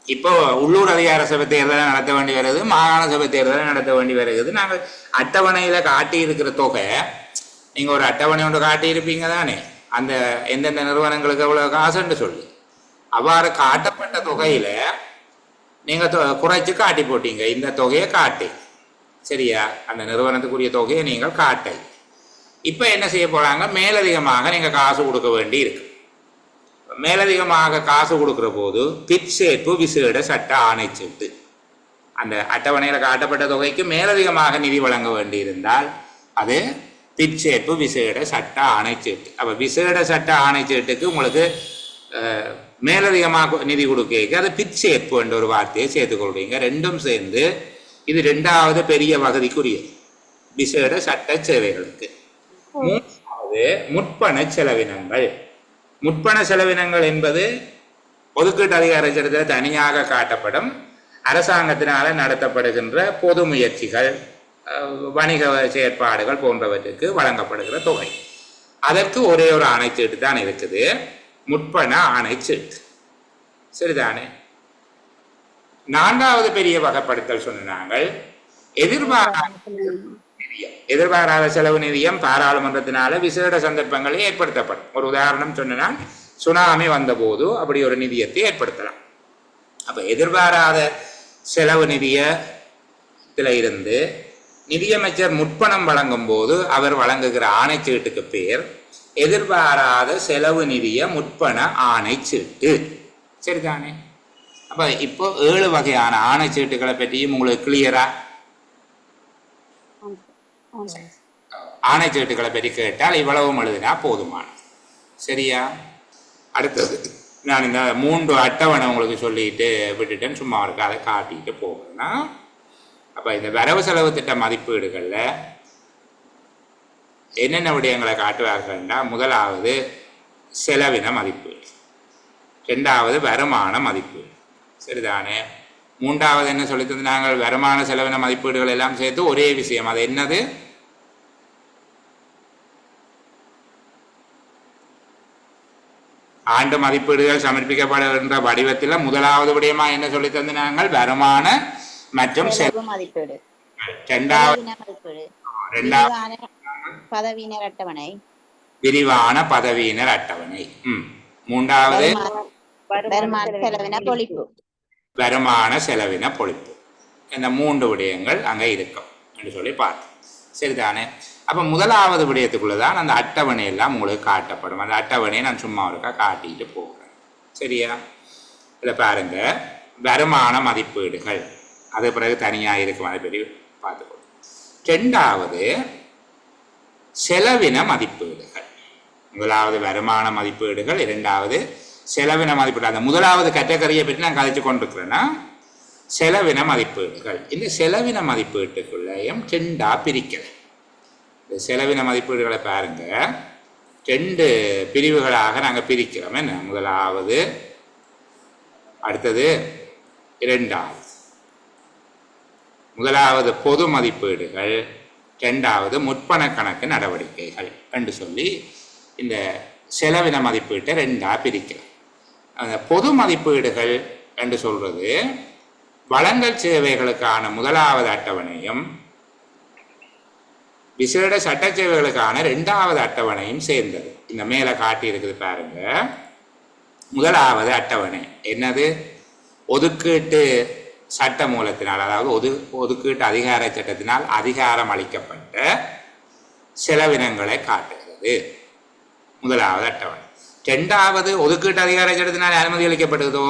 இப்போ உள்ளூர் அதிகார சபை தேர்தலை நடத்த வேண்டி வருகிறது, மாகாண சபை தேர்தலை நடத்த வேண்டி வருகிறது. நாங்கள் அட்டவணையில் காட்டி இருக்கிற தொகை நீங்கள் ஒரு அட்டவணை ஒன்று காட்டியிருப்பீங்க தானே, அந்த எந்தெந்த நிறுவனங்களுக்கு எவ்வளோ காசுன்னு சொல்லி. அவ்வாறு காட்டப்பட்ட தொகையில் நீங்கள் குறைச்சி காட்டி போட்டீங்க, இந்த தொகையை காட்டி, சரியா, அந்த நிறுவனத்துக்குரிய தொகையை நீங்கள் காட்டை. இப்போ என்ன செய்ய போகிறாங்க, மேலதிகமாக நீங்கள் காசு கொடுக்க வேண்டி இருக்கு. மேலதிகமாக காசு கொடுக்குற போது பிற்சேர்ப்பு விசேட சட்ட ஆணைச்சீட்டு, அந்த அட்டவணையில் காட்டப்பட்ட தொகைக்கு மேலதிகமாக நிதி வழங்க வேண்டி இருந்தால் அது பிற்சேர்ப்பு விசேட சட்ட ஆணைச்சீட்டு. அப்போ விசேட சட்ட ஆணைச்சீட்டுக்கு உங்களுக்கு மேலதிகமாக நிதி கொடுக்க அது பிற்சேர்ப்பு என்ற ஒரு வார்த்தையை சேர்த்துக்கொள்றீங்க. ரெண்டும் சேர்ந்து இது ரெண்டாவது பெரிய வகதிக்குரியது விசேட சட்ட சேவைகளுக்கு. மூன்றாவது முற்பண செலவினங்கள். முற்பண செலவினங்கள் என்பது ஒதுக்கீட்டு அதிகார சட்டத்தில் தனியாக காட்டப்படும் அரசாங்கத்தினால நடத்தப்படுகின்ற பொது முயற்சிகள், வணிக செயற்பாடுகள் போன்றவற்றுக்கு வழங்கப்படுகிற தொகை. அதற்கு ஒரே ஒரு ஆணைச்சீட்டு தான் இருக்குது, முற்பண ஆணைச்சீட்டு. சரிதானே? நான்காவது பெரிய வகைப்படுத்தல் சொன்னாங்கள் எதிர்பாராத செலவு நிதியம் பாராளுமன்றத்தினால விசேட சந்தர்ப்பங்களை ஏற்படுத்தப்படும். ஒரு உதாரணம் சொன்னால் சுனாமி வந்தபோது அப்படி ஒரு நிதியத்தை ஏற்படுத்தலாம். அப்ப எதிர்பாராத செலவு நிதியத்தில் இருந்து நிதியமைச்சர் முற்பணம் வழங்கும் போது அவர் வழங்குகிற ஆணைச்சீட்டுக்கு பேர் எதிர்பாராத செலவு நிதிய முற்பண ஆணைச்சீட்டு. சரிதானே? அப்ப இப்போ 7 வகையான ஆணைச்சீட்டுகளை பற்றியும் உங்களுக்கு கிளியரா? ஆணைச்சீட்டுகளை பற்றி கேட்டால் இவ்வளவும் எழுதினா போதுமான. சரியா? அடுத்தது நான் இந்த 3 அட்டவணை உங்களுக்கு சொல்லிட்டு விட்டுட்டேன்னு சும்மா இருக்கு, அதை காட்டிட்டு போகிறேன்னா, அப்போ இந்த வரவு செலவு திட்ட மதிப்பீடுகளில் என்னென்ன விடயங்களை காட்டுவார்கள்னா, முதலாவது செலவின மதிப்பீடு, ரெண்டாவது வருமான மதிப்பீடு. சரிதானே? மூன்றாவது என்ன சொல்லி தந்து நாங்கள் வருமான செலவின மதிப்பீடுகள் எல்லாம் சேர்த்து ஒரே விஷயம். அது என்னது? ஆண்டு மதிப்பீடுகள் சமர்ப்பிக்கப்படுகின்ற வடிவத்தில் முதலாவது விடயமா என்ன சொல்லி தந்து நாங்கள் வருமான மற்றும் செலவு மதிப்பீடு. பதவியினர் அட்டவணை, விரிவான பதவியினர் அட்டவணை. மூன்றாவது வருமான செலவின பொழிப்பு. இந்த 3 விடயங்கள் அங்கே இருக்கும் என்று சொல்லி பார்த்தோம். சரிதானே? அப்போ முதலாவது விடயத்துக்குள்ளதான் அந்த அட்டவணை எல்லாம் உங்களுக்கு காட்டப்படும். அந்த அட்டவணையை நான் சும்மா இருக்கா காட்டிட்டு போகிறேன். சரியா? இதில் பாருங்க, வருமான மதிப்பீடுகள் அது பிறகு தனியாக இருக்கும், அதை பற்றி பார்த்துக்கொள்ளும். ரெண்டாவது செலவின மதிப்பீடுகள். முதலாவது வருமான மதிப்பீடுகள், இரண்டாவது செலவின மதிப்பீடு. அந்த முதலாவது கேட்டகரியை பற்றி நான் கதைச்சு கொண்டிருக்கிறேன்னா செலவின மதிப்பீடுகள். இந்த செலவின மதிப்பீட்டுக்குள்ளேயும் 2ஆ பிரிக்கிறேன். இந்த செலவின மதிப்பீடுகளை பாருங்க, 2 பிரிவுகளாக நாங்கள் பிரிக்கிறோம். என்ன? முதலாவது, அடுத்தது இரண்டாவது. முதலாவது பொது மதிப்பீடுகள், இரண்டாவது முற்பண கணக்கு நடவடிக்கைகள் என்று சொல்லி இந்த செலவின மதிப்பீட்டை 2ஆ பிரிக்கிறோம். அந்த பொது மதிப்பீடுகள் என்று சொல்றது வழங்கல் சேவைகளுக்கான முதலாவது அட்டவணையும் விசேட சட்ட சேவைகளுக்கான 2ஆவது அட்டவணையும் சேர்ந்தது. இந்த மேலே காட்டி இருக்குது பாருங்க. முதலாவது அட்டவணை என்னது? ஒதுக்கீட்டு சட்ட மூலத்தினால், அதாவது ஒதுக்கீட்டு அதிகார சட்டத்தினால் அதிகாரம் அளிக்கப்பட்ட செலவினங்களை காட்டுகிறது முதலாவது அட்டவணை. இரண்டாவது ஒதுக்கீட்டு அதிகார சட்டத்தினால் அனுமதி அளிக்கப்பட்டதோ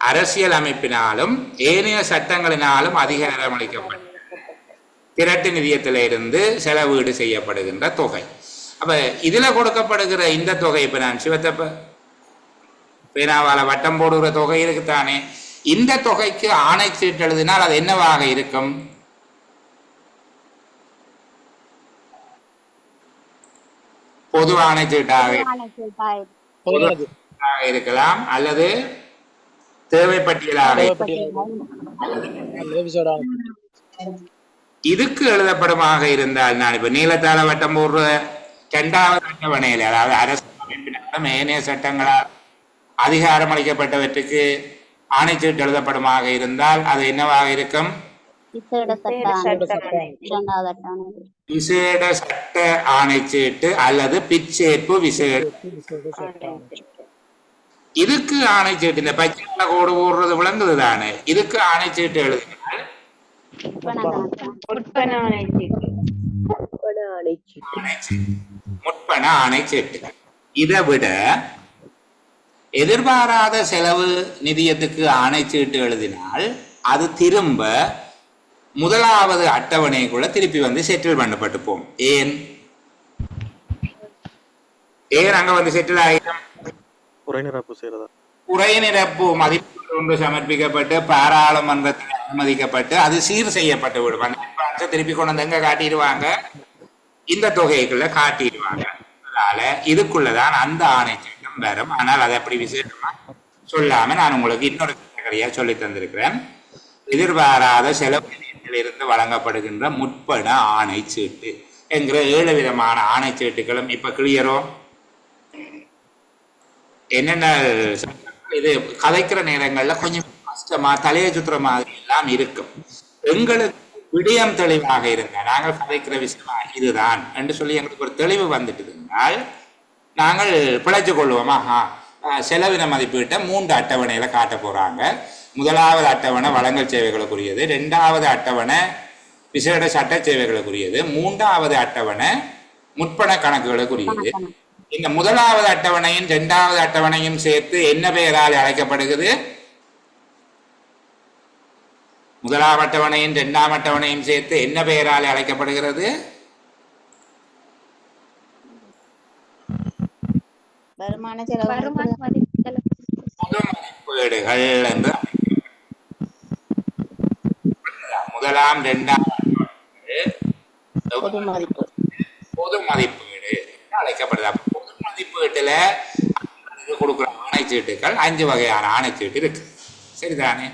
அரசியல் அமைப்பினாலும் ஏனைய சட்டங்களினாலும் அதிகாரம் அளிக்கப்பட்ட திரட்டு நிதியத்திலிருந்து செலவீடு செய்யப்படுகின்ற தொகை. அப்ப இதுல கொடுக்கப்படுகிற இந்த தொகை, இப்ப நான் சிவத்தப்ப பேனாவால வட்டம் போடுகிற தொகை இருக்குத்தானே, இந்த தொகைக்கு ஆணைச்சீட்டு எழுதினால் அது என்னவாக இருக்கும்? பொது ஆணைச்சீட்டாக இருக்கலாம், அல்லது தேவைப்பட்டியலாக. இதுக்கு எழுதப்படுமாக இருந்தால், நான் இப்ப நீளத்தால வட்டம் போடுற 2ஆவது அட்டவணையில், அதாவது அரசு அமைப்பினாலும் ஏனைய சட்டங்களால் அதிகாரம் அளிக்கப்பட்டவற்றுக்கு ஆணைச்சீட்டு எழுதப்படுமாக இருந்தால் அது என்னவாக இருக்கும்? விசேட சட்ட ஆணை இரண்டாவது அட்டவணை. விசேட சட்ட ஆணைச்சீட்டு அல்லது பிச்சேற்பு விசேட இதுக்கு ஆணைச்சீட்டு இந்த பச்சை கோடு போடுறது விளங்குது தானே, இதுக்கு ஆணைச்சீட்டு எழுதினால் முற்பண ஆணைச்சீட்டு. இதை விட எதிர்பாராத செலவு நிதியத்துக்கு ஆணைச்சீட்டு எழுதினால் அது திரும்ப முதலாவது அட்டவணைக்குள்ள திருப்பி வந்து செட்டில் பண்ணப்பட்டு போகும். ஏன் அங்க வந்து செட்டில் ஆகிடும்? குறைநிரப்பு மதிப்பு ஒன்று சமர்ப்பிக்கப்பட்டு பாராளுமன்றத்தில் அனுமதிக்கப்பட்டு அது சீர் செய்யப்பட்டு விடும். திருப்பி கொண்டு வந்து எங்க காட்டிடுவாங்க? இந்த தொகைக்குள்ள காட்டிடுவாங்க. அதனால இதுக்குள்ளதான் அந்த ஆணைச்சீட்டம் வரும். ஆனால் அதை அப்படி விசேஷமா சொல்லாம நான் உங்களுக்கு இன்னொரு கேட்டகரியா சொல்லி தந்திருக்கிறேன். எதிர்பாராத செலவு இருந்து வழங்கப்படுகின்ற முற்பட ஆணைச்சீட்டு என்கிற 7 விதமான ஆணைச்சீட்டுகளும் இப்ப கிளியரோ? என்னென்ன இது கதைக்கிற நேரங்கள்ல கொஞ்சம் கஷ்டமா தலையை சுத்துற மாதிரி எல்லாம் இருக்கும். எங்களுக்கு விடயம் தெளிவாக இருந்த நாங்கள் கதைக்கிற விஷயமா இதுதான் என்று சொல்லி எங்களுக்கு ஒரு தெளிவு வந்துட்டு இருந்தால் நாங்கள் பிழைச்சு கொள்வோமா. செலவின மதிப்பீட்டை 3 அட்டவணையில காட்ட போறாங்க. முதலாவது அட்டவணை வழங்கல் சேவைகளுக்குரியது, 2வது அட்டவணை விசேட சட்ட சேவைகளுக்குரியது, 3வது அட்டவணை முற்பண கணக்குகளுக்குரியது. இந்த முதலாவது அட்டவணையும் 2வது அட்டவணையும் சேர்த்து என்ன பெயரால் அழைக்கப்படுகிறது? முதலாவது அட்டவணையும் 2ஆம் அட்டவணையும் சேர்த்து என்ன பெயரால் அழைக்கப்படுகிறது? வருமான செலவு பொது மதிப்பீடுகள் என்று முதலாம் 2ஆம் பொது மதிப்பீடு அழைக்கப்படுது. பொது மதிப்பீட்டுல கொடுக்குற ஆணைச்சீட்டுகள் 5 வகையான ஆணைச்சீட்டு இருக்கு. சரிதானே?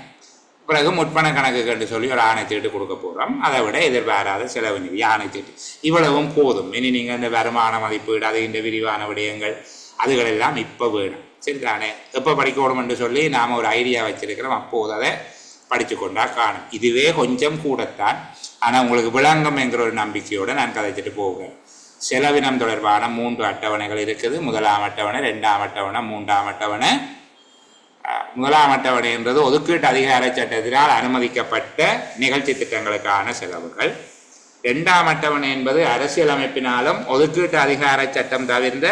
பிறகு முற்பண கணக்கு என்று சொல்லி ஒரு ஆணைச்சீட்டு கொடுக்க போறோம். அதை விட எதிர்பாராத செலவு நிதி ஆணைச்சீட்டு. இவ்வளவும் போதும். இனி நீங்க இந்த வருமான மதிப்பீடு அது இந்த விரிவான விடயங்கள் அதுகள் எல்லாம் இப்ப வேணும். சரிதானே? எப்ப படிக்கணும் என்று சொல்லி நாம ஒரு ஐடியா வச்சிருக்கிறோம். அப்போது அதை படிச்சு கொண்டா காணும். இதுவே கொஞ்சம் கூடத்தான். ஆனா உங்களுக்கு விளங்கும் என்கிற ஒரு நம்பிக்கையோட நான் கதைச்சிட்டு போகிறேன். செலவினம் தொடர்பான 3 அட்டவணைகள் இருக்குது. முதலாம் அட்டவணை, 2ஆம் அட்டவணை, 3ஆம் அட்டவணை. முதலாம் அட்டவணை என்றது ஒதுக்கீட்டு அதிகார சட்டத்தினால் அனுமதிக்கப்பட்ட நிகழ்ச்சி திட்டங்களுக்கான செலவுகள். 2ஆம் அட்டவணை என்பது அரசியலமைப்பினாலும் ஒதுக்கீட்டு அதிகார சட்டம் தவிர்ந்த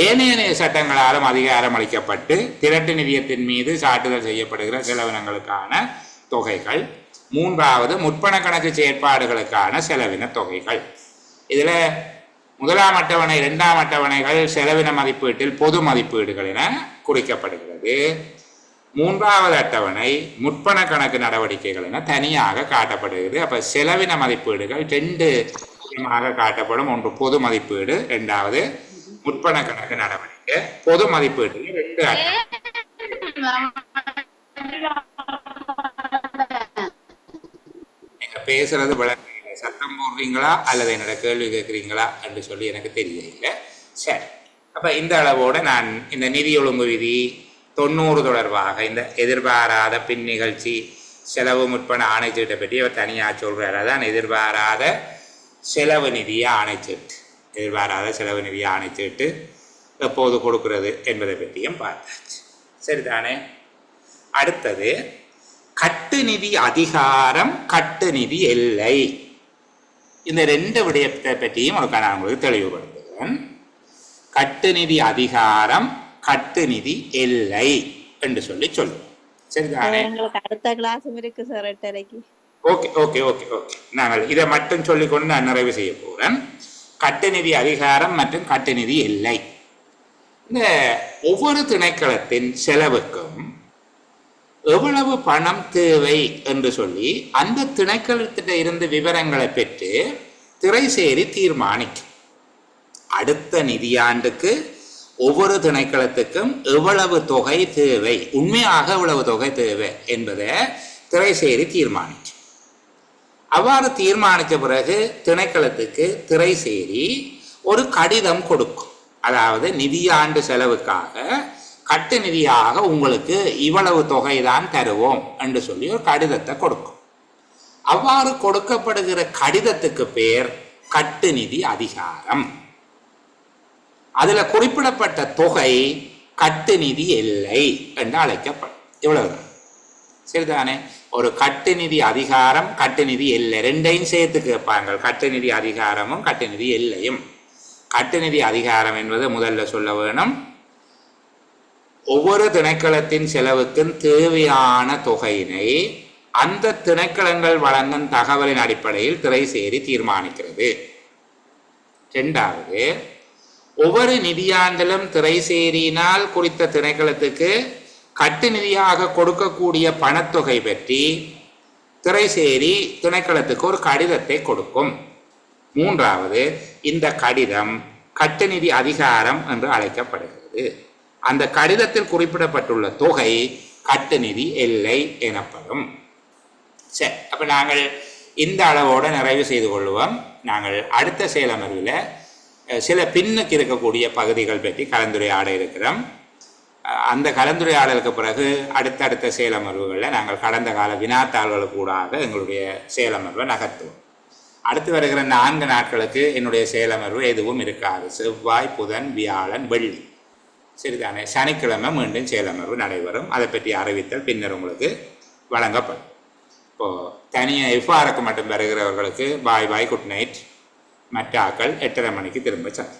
ஏனைய சட்டங்களாலும் அதிகாரம் அளிக்கப்பட்டு திரட்டு நிதியத்தின் மீது சாட்டுதல் செய்யப்படுகிற செலவினங்களுக்கான தொகைகள். 3வது முற்பண கணக்கு செயற்பாடுகளுக்கான செலவின தொகைகள். இதுல முதலாம் அட்டவணை 2ஆம் அட்டவணைகள் செலவின மதிப்பீட்டில் பொது மதிப்பீடுகள் என குறிக்கப்படுகிறது. 3வது அட்டவணை முற்பண கணக்கு நடவடிக்கைகள் என தனியாக காட்டப்படுகிறது. அப்ப செலவின மதிப்பீடுகள் 2 காட்டப்படும். ஒன்று பொது மதிப்பீடு, 2வது முற்பண கணக்கு நடவடிக்கை. பொது மதிப்பீடு 2 நீங்க பேசுறது விளங்க சத்தம் போடுறீங்களா அல்லது என்னோட கேள்வி கேட்குறீங்களா என்று சொல்லி எனக்கு தெரியல. சரி, அப்ப இந்த அளவோட நான் இந்த நிதி ஒழுங்கு விதி 90 தொடர்பாக இந்த எதிர்பாராத பின் நிகழ்ச்சி செலவு முற்பண ஆணைச்சீட்டை பற்றி அவர் தனியாக சொல்றாரு. அதான் எதிர்பாராத செலவு நிதிய ஆணைச்சீட்டு. எதிர்பாராத செலவு நிதிய ஆணைச்சீட்டு எப்போது கொடுக்கிறது என்பதை பற்றியும் பார்த்தாச்சு. சரிதானே? அடுத்தது கட்டு நிதி அதிகாரம், கட்டு நிதி எல்லை. இந்த 2 விடயத்தை பற்றியும் நான் உங்களுக்கு தெளிவுபடுத்துகிறேன். கட்டு நிதி அதிகாரம், கட்டு நிதி எல்லை என்று சொல்லி சொல்லுவோம். சரிதானே? அடுத்த கிளாஸும் இருக்கு sir 8:30. Okay okay okay okay நாங்கள் இதை மட்டும் சொல்லிக்கொண்டு நான் நிறைவு செய்ய போறேன். கட்டு நிதி அதிகாரம் மற்றும் கட்டு நிதி எல்லை. இந்த ஒவ்வொரு திணைக்களத்தின் செலவுக்கும் எவ்வளவு பணம் தேவை என்று சொல்லி அந்த திணைக்களத்திட்ட இருந்து விவரங்களை பெற்று திரைசேரி தீர்மானிக்கும். அடுத்த நிதியாண்டுக்கு ஒவ்வொரு திணைக்களத்துக்கும் எவ்வளவு தொகை தேவை, உண்மையாக எவ்வளவு தொகை தேவை என்பதை திரைசேரி தீர்மானிக்கும். அவ்வாறு தீர்மானித்த பிறகு திணைக்களத்துக்கு திரைசேரி ஒரு கடிதம் கொடுக்கும். அதாவது நிதியாண்டு செலவுக்காக கட்டு நிதியாக உங்களுக்கு இவ்வளவு தொகை தான் தருவோம் என்று சொல்லி ஒரு கடிதத்தை கொடுக்கும். அவ்வாறு கொடுக்கப்படுகிற கடிதத்துக்கு பெயர் கட்டுநிதி அதிகாரம். அதுல குறிப்பிடப்பட்ட தொகை கட்டுநிதி எல்லை என்று அழைக்கப்படும். இவ்வளவுதான். சரிதானே? ஒரு கட்டுநிதி அதிகாரம், கட்டுநிதி எல்லை ரெண்டையும் சேர்த்து கேட்பாங்க. கட்டுநிதி அதிகாரமும் கட்டுநிதி எல்லையும். கட்டுநிதி அதிகாரம் என்பது முதல்ல சொல்ல வேணும், ஒவ்வொரு திணைக்களத்தின் செலவுக்கும் தேவையான தொகையினை அந்த திணைக்களங்கள் வழங்கும் தகவலின் அடிப்படையில் திரைசேரி தீர்மானிக்கிறது. இரண்டாவது, ஒவ்வொரு நிதியாண்டிலும் திரைசேரியினால் குறித்த திணைக்களத்துக்கு கட்டுநிதியாக கொடுக்கக்கூடிய பணத்தொகை பற்றி திரைசேரி திணைக்களத்துக்கு ஒரு கடிதத்தை கொடுக்கும். மூன்றாவது, இந்த கடிதம் கட்டுநிதி அதிகாரம் என்று அழைக்கப்படுகிறது. அந்த கடிதத்தில் குறிப்பிடப்பட்டுள்ள தொகை கட்டுநிதி எல்லை எனப்படும். சரி, அப்ப நாங்கள் இந்த அளவோடு நிறைவு செய்து கொள்வோம். நாங்கள் அடுத்த செயலமர்வில் சில பின்னுக்கு இருக்கக்கூடிய பகுதிகள் பற்றி கலந்துரையாட இருக்கிறோம். அந்த கலந்துரையாடலுக்கு பிறகு அடுத்தடுத்த செயலமர்வுகளில் நாங்கள் கடந்த கால வினாத்தாள்களுக்கு கூடாக எங்களுடைய செயலமர்வை நகர்த்துவோம். அடுத்து வருகிற 4 நாட்களுக்கு என்னுடைய செயலமர்வு எதுவும் இருக்காது. செவ்வாய், புதன், வியாழன், வெள்ளி. சரிதானே? சனிக்கிழமை மீண்டும் செயலமர்வு நடைபெறும். அதை பற்றி அறிவித்தல் பின்னர் உங்களுக்கு வழங்கப்படும். இப்போது தனியாக எஃப்ஆருக்கு மட்டும் வருகிறவர்களுக்கு பாய் பாய், குட் நைட். மற்ற ஆக்கள் 8:30 மணிக்கு திரும்ப சந்தி.